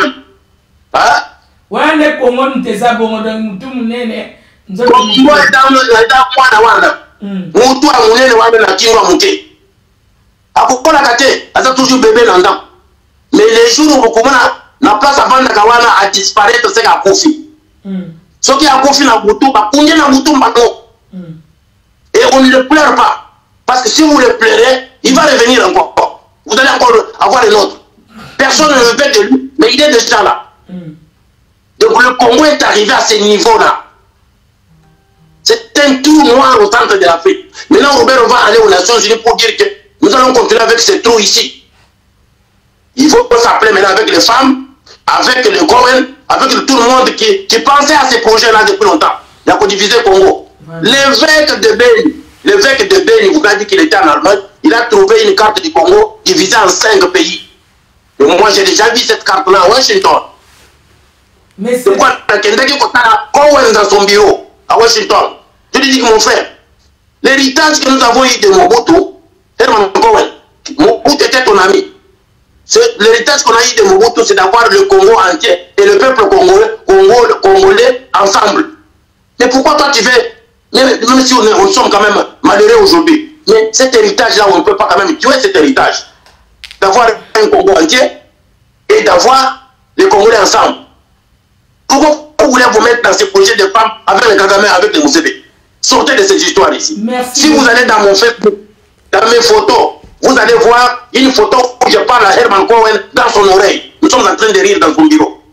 Ah, ouais, les Congos, nous t'es abonnés, tout le monde. Moi, Moutou a mouné le wabé na kingo a mouté. A pourquoi la gâté? A toujours bébé là-dedans. Mais les jours où vous commencez, la place avant de Kawana a disparu, c'est qu'à Kofi. Ce qui a Kofi na Moutou, bah, combien na Moutou maintenant? Et on ne le pleure pas. Parce que si vous le pleurez, il va revenir encore. Vous allez encore avoir les nôtres. Personne ne le veut de lui, mais il est déjà là. Donc le Congo est arrivé à ce niveau-là. C'est un trou noir au centre de l'Afrique. Maintenant, Robert va aller aux Nations Unies pour dire que nous allons continuer avec ce trou ici. Il faut s'appeler maintenant avec les femmes, avec les Cohen, avec tout le monde qui pensait à ces projets-là depuis longtemps. Il a divisé le Congo. L'évêque de Beni, vous avez dit qu'il était en Allemagne, il a trouvé une carte du Congo divisée en 5 pays. Et moi, j'ai déjà vu cette carte-là à Washington. Mais c'est quoi Cohen dans son bureau à Washington. Je lui dis que mon frère, l'héritage que nous avons eu de Mobutu, Herman Cohen, Mobutu était ton ami. L'héritage qu'on a eu de Mobutu, c'est d'avoir le Congo entier et le peuple congolais ensemble. Mais pourquoi toi tu fais, même si on sommes quand même malheureux aujourd'hui, mais cet héritage-là, on ne peut pas quand même tuer cet héritage. D'avoir un Congo entier et d'avoir les Congolais ensemble. Pourquoi vous voulez vous mettre dans ces projets de femmes avec les Kagame, avec les Museveni? Sortez de cette histoire ici. Merci. Si vous allez dans mon Facebook, dans mes photos, vous allez voir une photo où je parle à Herman Cohen dans son oreille. Nous sommes en train de rire dans son bureau.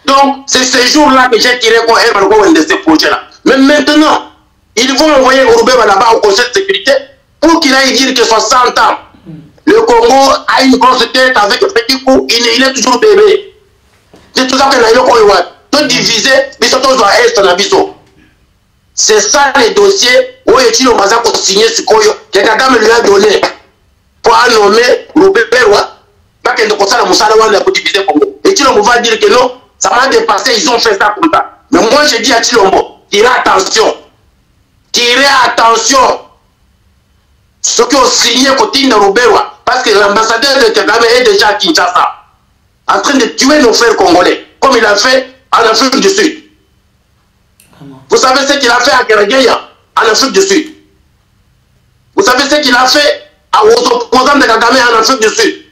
Donc, c'est ce jour-là que j'ai tiré Herman Cohen de ces projets-là. Mais maintenant, ils vont envoyer Roubaix là-bas au Conseil de sécurité pour qu'il aille dire que 60 ans, le Congo a une grosse tête avec un petit coup, il est toujours bébé. C'est tout ça que nous avons tout divisé, mais surtout dans l'Est, dans l'Abisso. C'est ça les dossiers où il a signé ce que Kagame lui a donné pour nommer Roubaix. Pas qu'il ne peut pas diviser le Congo. Et Chilombo va dire que non, ça m'a dépassé, ils ont fait ça comme ça. Mais moi je dis à Chilombo, tirez attention. Tirez attention. Ceux qui ont signé côté de Roubaix, parce que l'ambassadeur de Kagame est déjà à Kinshasa, en train de tuer nos frères congolais, comme il a fait en Afrique du Sud. Vous savez ce qu'il a fait à Keregeya, en Afrique du Sud. Vous savez ce qu'il a fait aux opposants de Kagame en Afrique du Sud.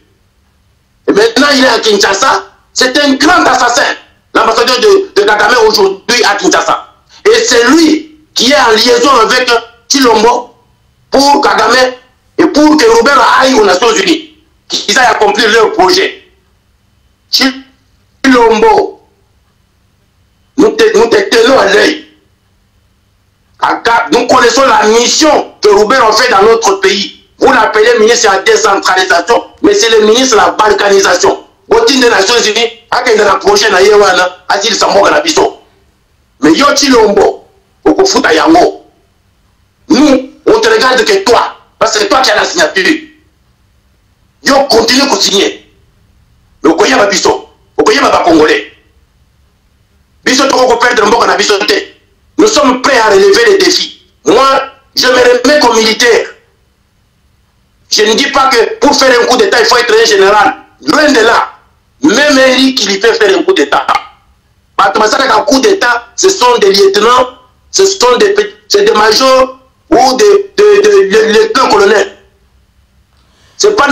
Et maintenant, il est à Kinshasa. C'est un grand assassin, l'ambassadeur de Kagame aujourd'hui à Kinshasa. Et c'est lui qui est en liaison avec Chilombo pour Kagame et pour que Robert aille aux Nations Unies, qu'ils aillent accomplir leur projet. Chilombo, nous te tenons à l'œil. Nous connaissons la mission que Robert a fait dans notre pays. Vous l'appelez ministre de la décentralisation, mais c'est le ministre de la balkanisation. Au titre des Nations Unies, dans la prochaine année, il s'en moque à la biso. Mais yo Chilombo, au foot à Yango, nous, on te regarde que toi, parce que c'est toi qui as la signature. Yo continue à signer. Mais au Koya Babiso, au Koya Congolais. Biso toko perdre mboka na biso te. Nous sommes prêts à relever les défis. Moi, je me remets comme militaire. Je ne dis pas que pour faire un coup d'État, il faut être un général. Loin de là. Même Eric qui lui fait faire un coup d'État. Un coup d'État, ce sont des lieutenants, ce sont des majors ou des lieutenants-colonels. C'est pas.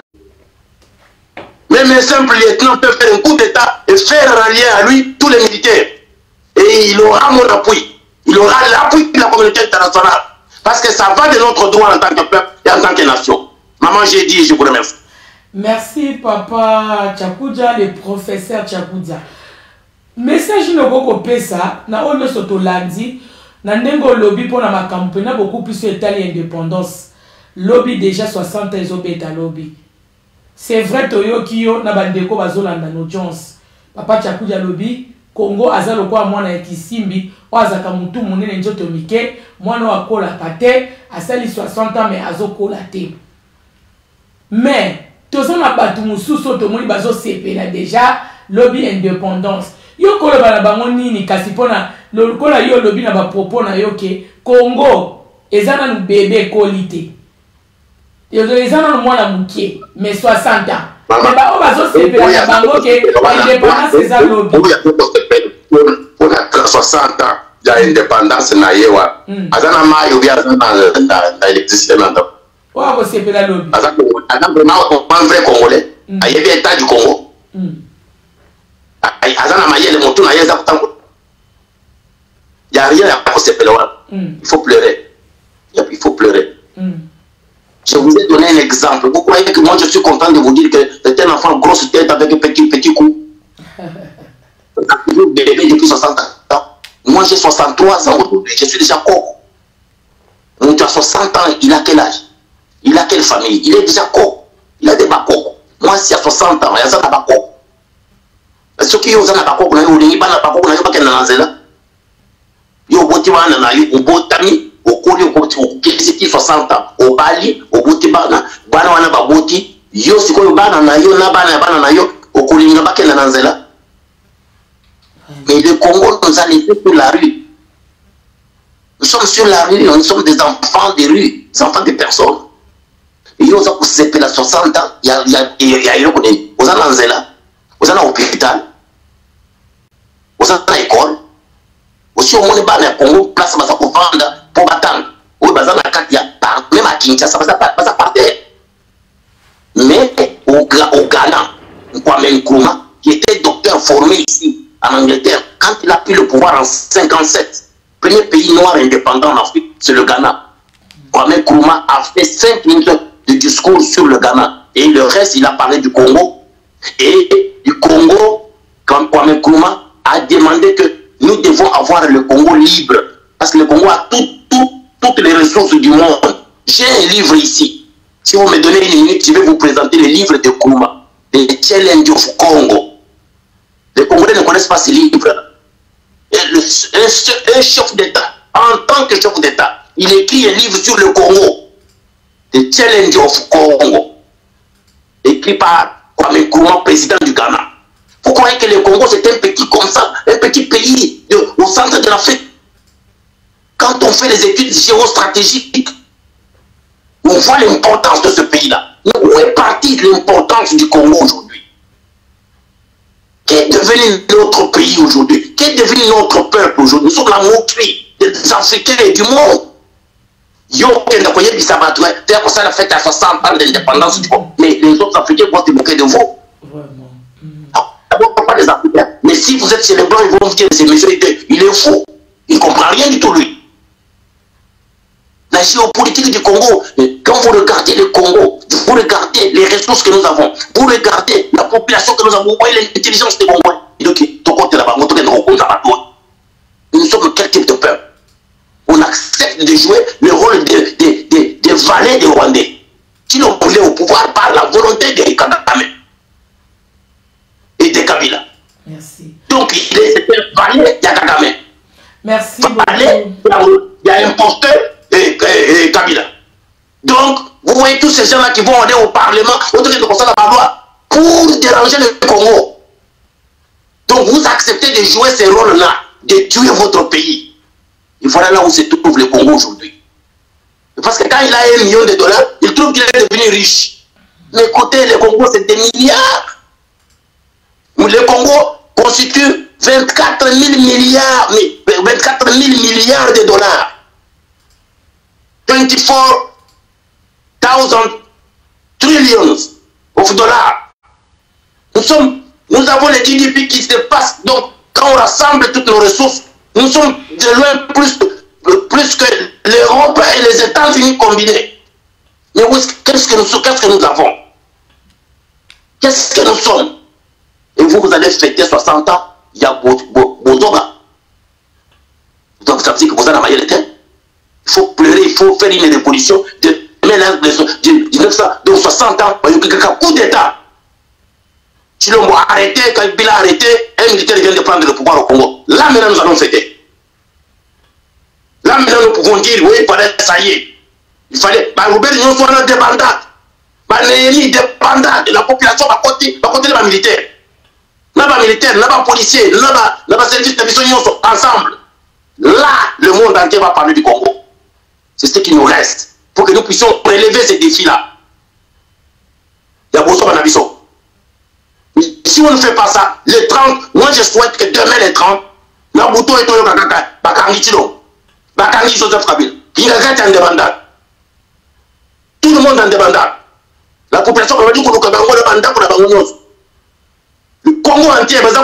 Même un simple lieutenant peut faire un coup d'État et faire rallier à lui tous les militaires. Et il aura mon appui. Il aura l'appui de la communauté internationale. Parce que ça va de notre droit en tant que peuple et en tant que nation. Maman, j'ai dit et je vous remercie. Merci, papa Tchakoudja, le professeur Tchakoudja. Message no boko pesa, na ono soto lundi, na ndengo lobby pour ma campagne, na beaucoup plus étalé indépendance. Lobby déjà 60 ans beta lobby. C'est vrai toyo kiyo na bandeko bazolanda no chance. Papa Tchakoudja lobby, Congo azalo kwa mwana ya Kisimbi wazaka mutu munene njoto mike mwana wa kola kate asali 60 ans mais azokola te mais tozana batu mususu tomoni bazo sepela déjà lobby indépendance yo kolo bana bango nini kasi pona lokola yo lobby na ba propos na yo ke Congo ezana nu bébé kolité yo ezana nu mwana mukie mais 60 ans mais ba o bazo sepela na bango ke indépendance eza lobby pour la 60 ans il y a indépendance na yewa azana mayo bia na électricité na ndo wa ko sepela lobby azana vraiment un vrai congolais ayebi état du Congo azana mayele moto na yeza kutango il y a rien à sepela wa il faut pleurer il faut pleurer je vous ai donné un exemple vous croyez que moi je suis content de vous dire que c'est un enfant grosse tête avec un petit cou bébé depuis 60 ans. Moi j'ai 63 ans aujourd'hui, je suis déjà coco. Donc tu as 60 ans, il a quel âge? Il a quelle famille? Il est déjà coco. Il a des bakoko. Moi si à 60 ans, il y a ça bakoko. Ceux qui ont ça bakoko, il y a bakoko, il y a bakoko, il y a boti wana na yo botami okoli okoti 60 ans au bali oboti bana bana wana baboti yo sikoyo bana na yo na bana na yo okoli nga bakena na nzela. Mais le Congo nous a laissés sur la rue. Nous sommes sur la rue, nous sommes des enfants des rues, des enfants des personnes. Et ils ont 60 ans, il y a eu aux Ananzela, aux hôpital, aux école. Aussi au monde bas Congo, place pour vendre, pour attendre. Oui, même à Kinshasa, ça partait. Mais au Ghana, Kwame Nkrumah, qui était docteur formé ici, en Angleterre, quand il a pris le pouvoir en 57, premier pays noir indépendant en Afrique, c'est le Ghana. Kwame Nkrumah a fait 5 minutes de discours sur le Ghana. Et le reste, il a parlé du Congo. Et du Congo, quand Kwame Nkrumah a demandé que nous devons avoir le Congo libre. Parce que le Congo a toutes les ressources du monde. J'ai un livre ici. Si vous me donnez une minute, je vais vous présenter le livre de Nkrumah, The Challenge of Congo. Les Congolais ne connaissent pas ces livres. Et un chef d'État, en tant que chef d'État, il écrit un livre sur le Congo. The Challenge of Congo. Écrit par Kwame Nkrumah, président du Ghana. Vous croyez que le Congo c'est un petit comme ça, un petit pays au centre de l'Afrique? Quand on fait les études géostratégiques, on voit l'importance de ce pays-là. Où est partie l'importance du Congo aujourd'hui? Qu'est devenu notre pays aujourd'hui? Qu'est devenu notre peuple aujourd'hui? Nous sommes la moquerie des Africains et du monde. Yo, ça la fête à 60 ans d'indépendance du Congo. Mais les autres Africains vont se moquer de vous. D'abord, pas les Africains. Mais si vous êtes chez les Blancs, ils vont vous dire c'est monsieur, il est fou. Il ne comprend rien du tout, lui. La géopolitique du Congo, quand vous regardez le Congo, vous regardez les ressources que nous avons, vous regardez la population que nous avons, vous voyez l'intelligence des Congolais. Nous sommes quel type de peuple? On accepte de jouer le rôle des valets des Rwandais, qui l'ont voulu au pouvoir par la volonté des Kagame et des Kabila. Merci. Donc il est valet de Kagame. Merci. Valet, il y a imposteur et Kabila. Donc, vous voyez tous ces gens-là qui vont aller au Parlement, au truc de conseil de la loi, pour déranger le Congo. Donc, vous acceptez de jouer ces rôles-là, de tuer votre pays. Et voilà là où se trouve le Congo aujourd'hui. Parce que quand il a $1 million, il trouve qu'il est devenu riche. Mais écoutez, le Congo, c'est des milliards. Le Congo constitue 24 000 milliards, mais 24 000 milliards de dollars. 24,000 trillions of dollars. Nous avons les GDP qui se passent. Donc, quand on rassemble toutes nos ressources, nous sommes de loin plus que l'Europe et les États-Unis combinés. Mais qu'est-ce que nous avons? Qu'est-ce que nous sommes? Et vous allez fêter 60 ans, il y a Bozoga. Donc, ça veut dire que vous avez la terre. Il faut pleurer, il faut faire une révolution de 1960 ans, il y a un coup d'État. Chilombo a arrêté, quand Bila a arrêté, un militaire vient de prendre le pouvoir au Congo. Là maintenant nous allons fêter. Là maintenant nous pouvons dire, oui, il fallait, ça y est. Il fallait, Robert, nous sommes en débandade. Dépendant de la population, à côté de la militaire. Là, les militaires, là, les policiers, là, les services de mission ensemble. Là, le monde entier va parler du Congo. C'est ce qui nous reste pour que nous puissions relever ces défis-là. Il y a besoin d'un abisso. Si on ne fait pas ça, les 30, moi je souhaite que demain les 30, Nabuto et Toyo Kakaka, Bakangi Tilo, Bakangi Joseph Kabila, qui est en débandade. Tout le monde en débandade. La population va dire que le Congo entier va dire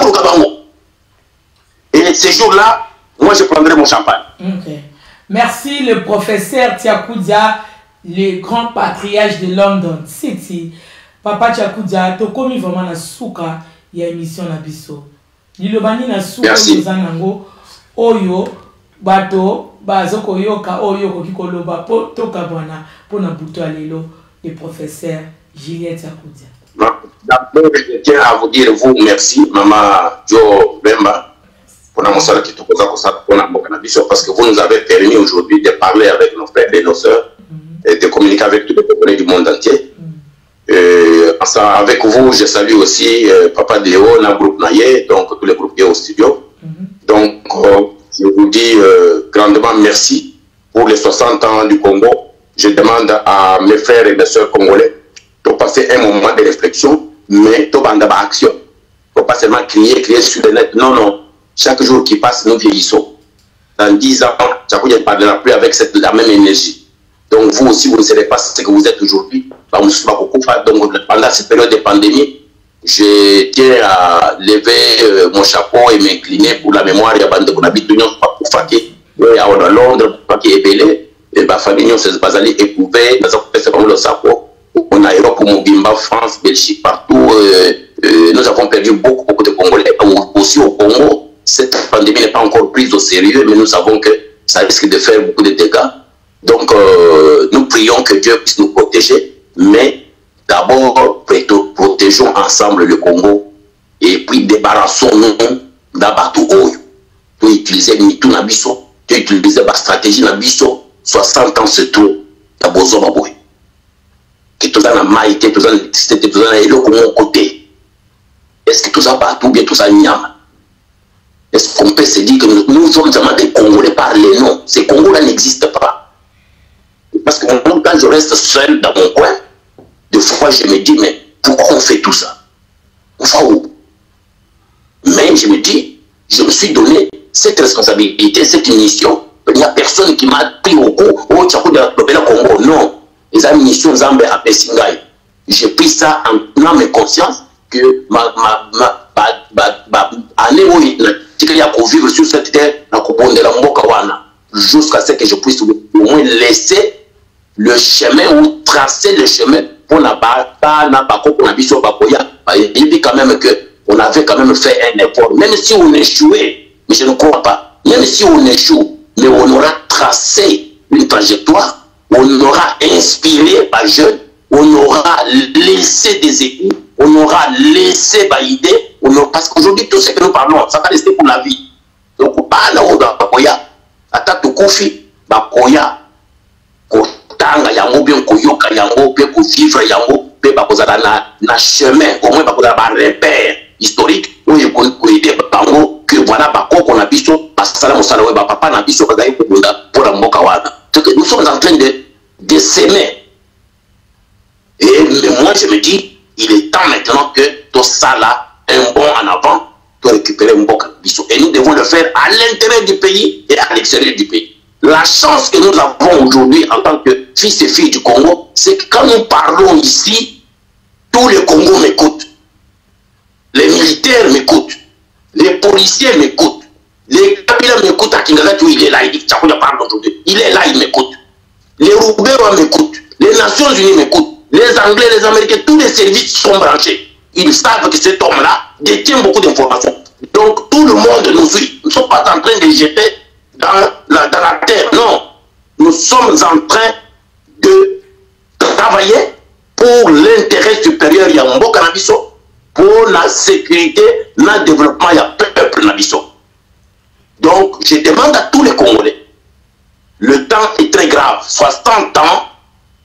que et ces jours-là, moi je prendrai mon champagne. Okay. Merci le professeur Tiakoudia, le grand patriarche de London City. Papa Tiakoudia, tu commis vraiment la souka, il y a émission na biso. Lilobani na souka zanango oyo bato bazoko yoka oyo ko kikoloba po toka bwana po na buto alelo le professeur Juliette Tiakoudia. D'abord, je tiens à vous dire vous merci maman Jo Bemba pour la monsala qui parce que vous nous avez permis aujourd'hui de parler avec nos frères et nos sœurs et de communiquer avec tous les Congolais du monde entier. Avec vous, je salue aussi Papa Déo, le groupe Naye, donc tous les groupes qui sont au studio. Donc, je vous dis grandement merci pour les 60 ans du Congo. Je demande à mes frères et mes sœurs congolais de passer un moment de réflexion, mais de prendre action. Il ne faut pas seulement crier sur le net. Non, non. Chaque jour qui passe, nous vieillissons. Dans 10 ans, chaque fois, je ne parlera plus avec la même énergie. Donc, vous aussi, vous ne serez pas ce que vous êtes aujourd'hui. Donc, pendant cette période de pandémie, je tiens à lever mon chapeau et m'incliner pour la mémoire de la bande qu'on habite pour Faké, à Londres, pour Faké et Belé, et ma famille, nous sommes basés éprouvés, nous avons fait le sapo, en Europe, Mobimba, France, Belgique, partout. Nous avons perdu beaucoup de Congolais, aussi au Congo. Cette pandémie n'est pas encore prise au sérieux, mais nous savons que ça risque de faire beaucoup de dégâts. Donc, nous prions que Dieu puisse nous protéger, mais d'abord, protégeons ensemble le Congo et puis débarrassons-nous d'Abatou Oyo. Tu utiliser Mitou Nabiso, tu utiliser la stratégie Nabiso, 60 ans c'est trop. Tu as besoin de moi. Que tout ça n'a maïté, tout ça n'a électricité, tout ça n'a élo comme mon côté. Est-ce que tout ça partout, bien tout ça nyama? Est-ce qu'on peut se dire que nous sommes vraiment des Congolais par les noms? Ces Congolais n'existent pas. Parce que moi, quand je reste seul dans mon coin, des fois je me dis, mais pourquoi on fait tout ça? On va où? Mais je me dis, je me suis donné cette responsabilité, cette mission. Il n'y a personne qui m'a pris au cou. Oh, tu as de la Congo. Non. Les missions Zambé à Pessingaï. J'ai pris ça en âme et conscience que année où il y a pour vivre sur cette terre, jusqu'à ce que je puisse au moins laisser le chemin ou tracer le chemin pour la il dit quand même qu'on avait quand même fait un effort, même si on échouait, mais je ne crois pas, même si on échoue, mais on aura tracé une trajectoire, on aura inspiré les jeunes, on aura laissé des équipes, on aura laissé des idées, parce qu'aujourd'hui tout ce que nous parlons, ça va rester pour la vie. Donc, pas là où Bakoya, attaque de Kofi, Bakoya, Kotanga, Yango, bien Koyoka, Yango, bien vivre, Yango, bien Bakozala, na chemin, au moins Bakozala, repère historique, où il y a Bango, que voilà, Bako, qu'on a biso, Salam Salawe, Papa, n'a biso, pour la Mokawana. Donc, nous sommes en train de s'aimer. Et moi, je me dis, il est temps maintenant que tout ça là, un bond en avant, pour récupérer un bon biso. Et nous devons le faire à l'intérieur du pays et à l'extérieur du pays. La chance que nous avons aujourd'hui en tant que fils et filles du Congo, c'est que quand nous parlons ici, tout le Congo m'écoute. Les militaires m'écoutent. Les policiers m'écoutent. Les Kabila m'écoutent à Kingalatu, il est là, il dit que Tchakouna parle aujourd'hui. Il est là, il m'écoute. Les Roubaix m'écoutent. Les Nations Unies m'écoutent. Les Anglais, les Américains, tous les services sont branchés. Ils savent que cet homme-là détient beaucoup d'informations. Donc tout le monde nous suit. Nous ne sommes pas en train de jeter dans la terre. Non. Nous sommes en train de travailler pour l'intérêt supérieur Yambo Canabiso, pour la sécurité, le développement, il y a peuple dans l'histoire. Donc, je demande à tous les Congolais, le temps est très grave, 60 ans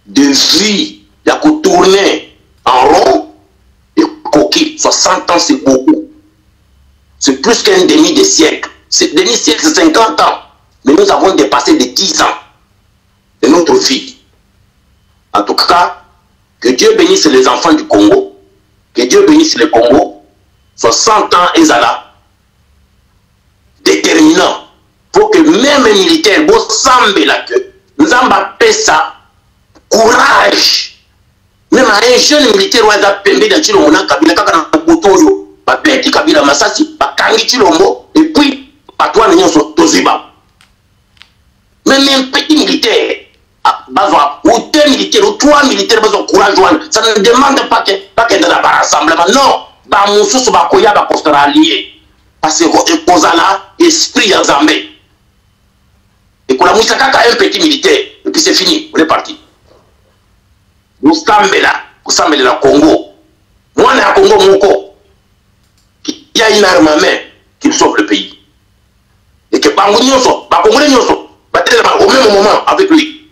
de vie, il y a qu'à tourner en rond et coquille. 60 ans, c'est beaucoup. C'est plus qu'un demi de siècle. C'est demi-siècle, c'est 50 ans. Mais nous avons dépassé de 10 ans de notre vie. En tout cas, que Dieu bénisse les enfants du Congo, que Dieu bénisse le Congo. 60 ans, Ezala, déterminant, pour que même les militaires, vous semblez là que nous avons ça courage. Même un jeune militaire, on a pembé dans le monde, Kabila, Kabila, Botoyo, Papeti, Kabila, Massassi, Bakangi, Chilombo, et puis, Patois, Nyon, Toziba. Même un petit militaire, ou deux militaires, ou trois militaires, besoin de courage, ça ne demande pas que dans la rassemblement. Non, bah, mon sous, bah, Koya, bah, qu'on allié. Parce que, on a là, esprit en Zambé. Et qu'on a mis un petit militaire, et puis c'est fini, on est parti. Nous sommes là, Congo. Moi, on est à Congo, Moko. Il y a une arme à main qui sauve le pays. Et que Bango Nyonso, Congolais Nyonso, au même moment avec lui.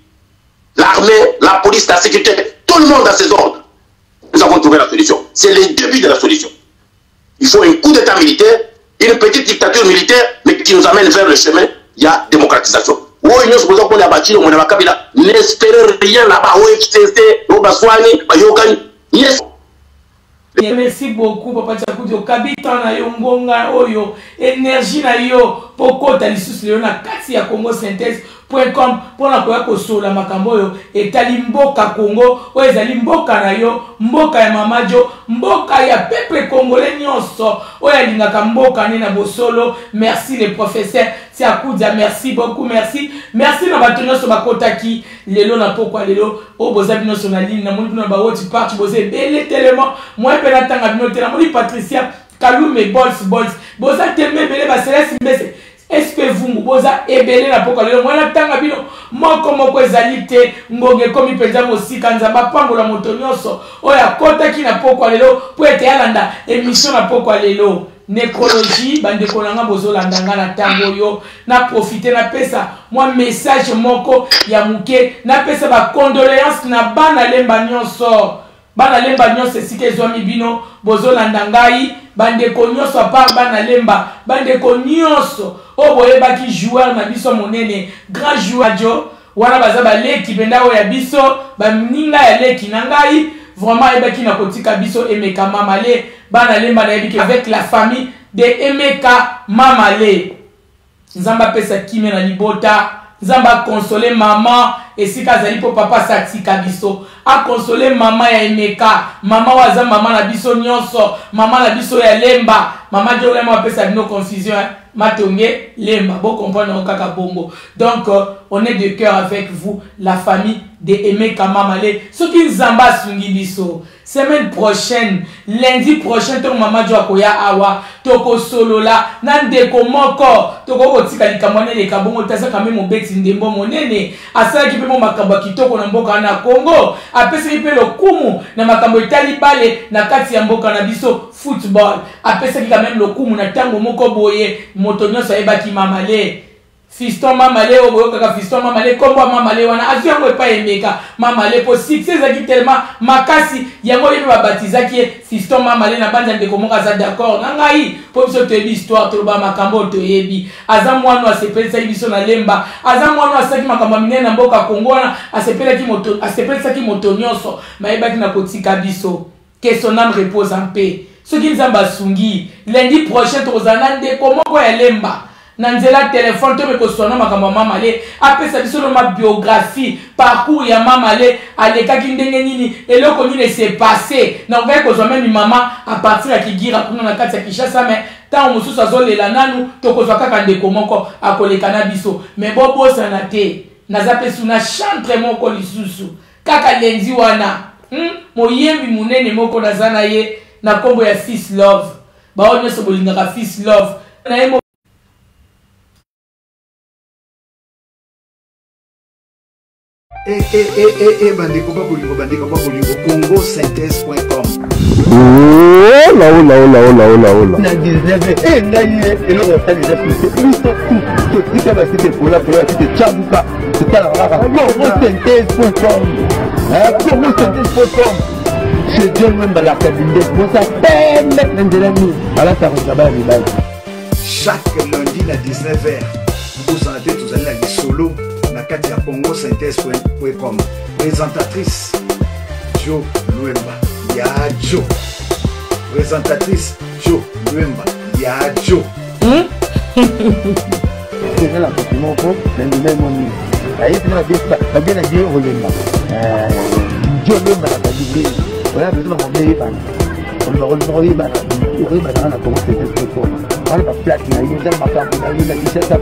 L'armée, la police, la sécurité, tout le monde a ses ordres. Nous avons trouvé la solution. C'est le début de la solution. Il faut un coup d'état militaire, une petite dictature militaire, mais qui nous amène vers le chemin, il y a démocratisation. N'espérez rien là-bas, merci beaucoup, Papa Tchakoudi. Kabita na yo ngonga oyo, énergie na yo, poko talisusu leo na kati ya Congo Synthèse.com pour na koya kosola makambo yo etali mboka Congo o ezali mboka na yo, mboka ya mamajo, mboka ya peuple congolais nyonso o yalingaka mboka ne na bosolo. Merci le professeur Tchakoudi, merci beaucoup, merci na bato nyonso bakotaki lelo na pokwa lelo o boza bino so na ligne na moni bino ba woti parti boze bele tellement moi pe na tanga bino tellement moni Patricia Kalume bols boza tellement bele ba Céleste Mbese. Est-ce que vous boza ebele na poka lelo mwana tanga bino moko ezali te ngonge komi penza mosika nzamba pangola moto nyonso oya kotaki na pokwa lelo po ete alanda émission na pokwa lelo nécrologie bandeko nanga bozolanda nga na tango yo na profiter na pesa moi message moko ya muke na pesa ba condoléances na bana lemba nyonso esika ezwami bino bozolanda ngai bandeko nyonso a part bana lemba bandeko nyonso o boyebaki joueur na biso monene grand joueur jo wana baza baleki benda oya biso baninga ya leki na ngai vraiment ebaki na kotika biso Emeka Mamale bana lemba na yebiki avec la famille de Emeka Mamale. Nzamba pesa kime na libota, nzamba consoler maman esika zali po papa satika biso a consoler maman ya Emeka, maman waza maman na biso nyonso, maman na biso ya lemba, maman jo lema pesa bino confusion matonge lemba bo comprendre kaka bongo. Donc on est de cœur avec vous, la famille de Emeka Mamale. Ce qui nzamba sungi biso semaine prochaine, lundi prochain, ton maman jo akoya awa toko solo la nandeko moko toko kotika likamwane le kabongo tasa kame mo beti ndembo monene asala ki pe mo makambo kitoko na mboka na Congo apesa ki pe lokumu na makambo etali bale na kati ya mboka na biso football apesa ki quand même lokumu na tango moko boye moto nyonso ayebaki Mamale Fiston Mamale oboyo kaka Fiston Mamale kombo Mamale wana aziango epa Emeka Mamale po succès zaki tellement makasi yango yebe babatizaki Fiston Mamale na banja ndeko moka za d'accord na ngai po biso toyebi histoire toloba makambo toyebi aza mwana asepelisa biso na lemba aza mwana asaki makambo minene na mboka Kongo na asepelisa ki moto nyonso mayebaki na kotika biso que son âme repose en paix. Ce qui nous a sungi lundi prochain tozana ndeko moko ya lemba nanzela téléphone to me kosona makambo Mamale apesa biso ma biographie parcours ya Mamale aleka kindenge nini eloko nini s'est passé na ngaya kozwa même maman à partir ya Kigira kuna na kati ya Kinshasa mais tant mususu azolela nanu to kozwa kaka ndeko moko akoleka na biso mais bobo sana te naza pesu na chantre moko lisusu kaka lenzi wana moyembi munene moko nazana ye na kombo ya Fils Love ba onyo so bolingaka Fils Love na ye bandeko bakolingo congosynthèse.com. Ola. Na 19 ngai eloko osalisa totika basite polapola site tchabuka totala kaka congosynthèse.com. congosynthèse.com. chez John Wemba la cabine bosa pembe nzela ni alata kozaba ya mibali. Chaque lundi à 19h, vous en êtes tous allés à solo na kati ya congosynthèse.com. Présentatrice Jo Luemba ya Jo. Présentatrice Jo Luemba ya Jo. C'est la compliment pour l'endemain moni. Aïe na besta bien à Dieu Luemba. Jo Luemba la cabine. Voilà besoin de m'emmener par. On va revenir par. On va dans la congosynthèse.com. On va plaquer, il y a des marques, il y a des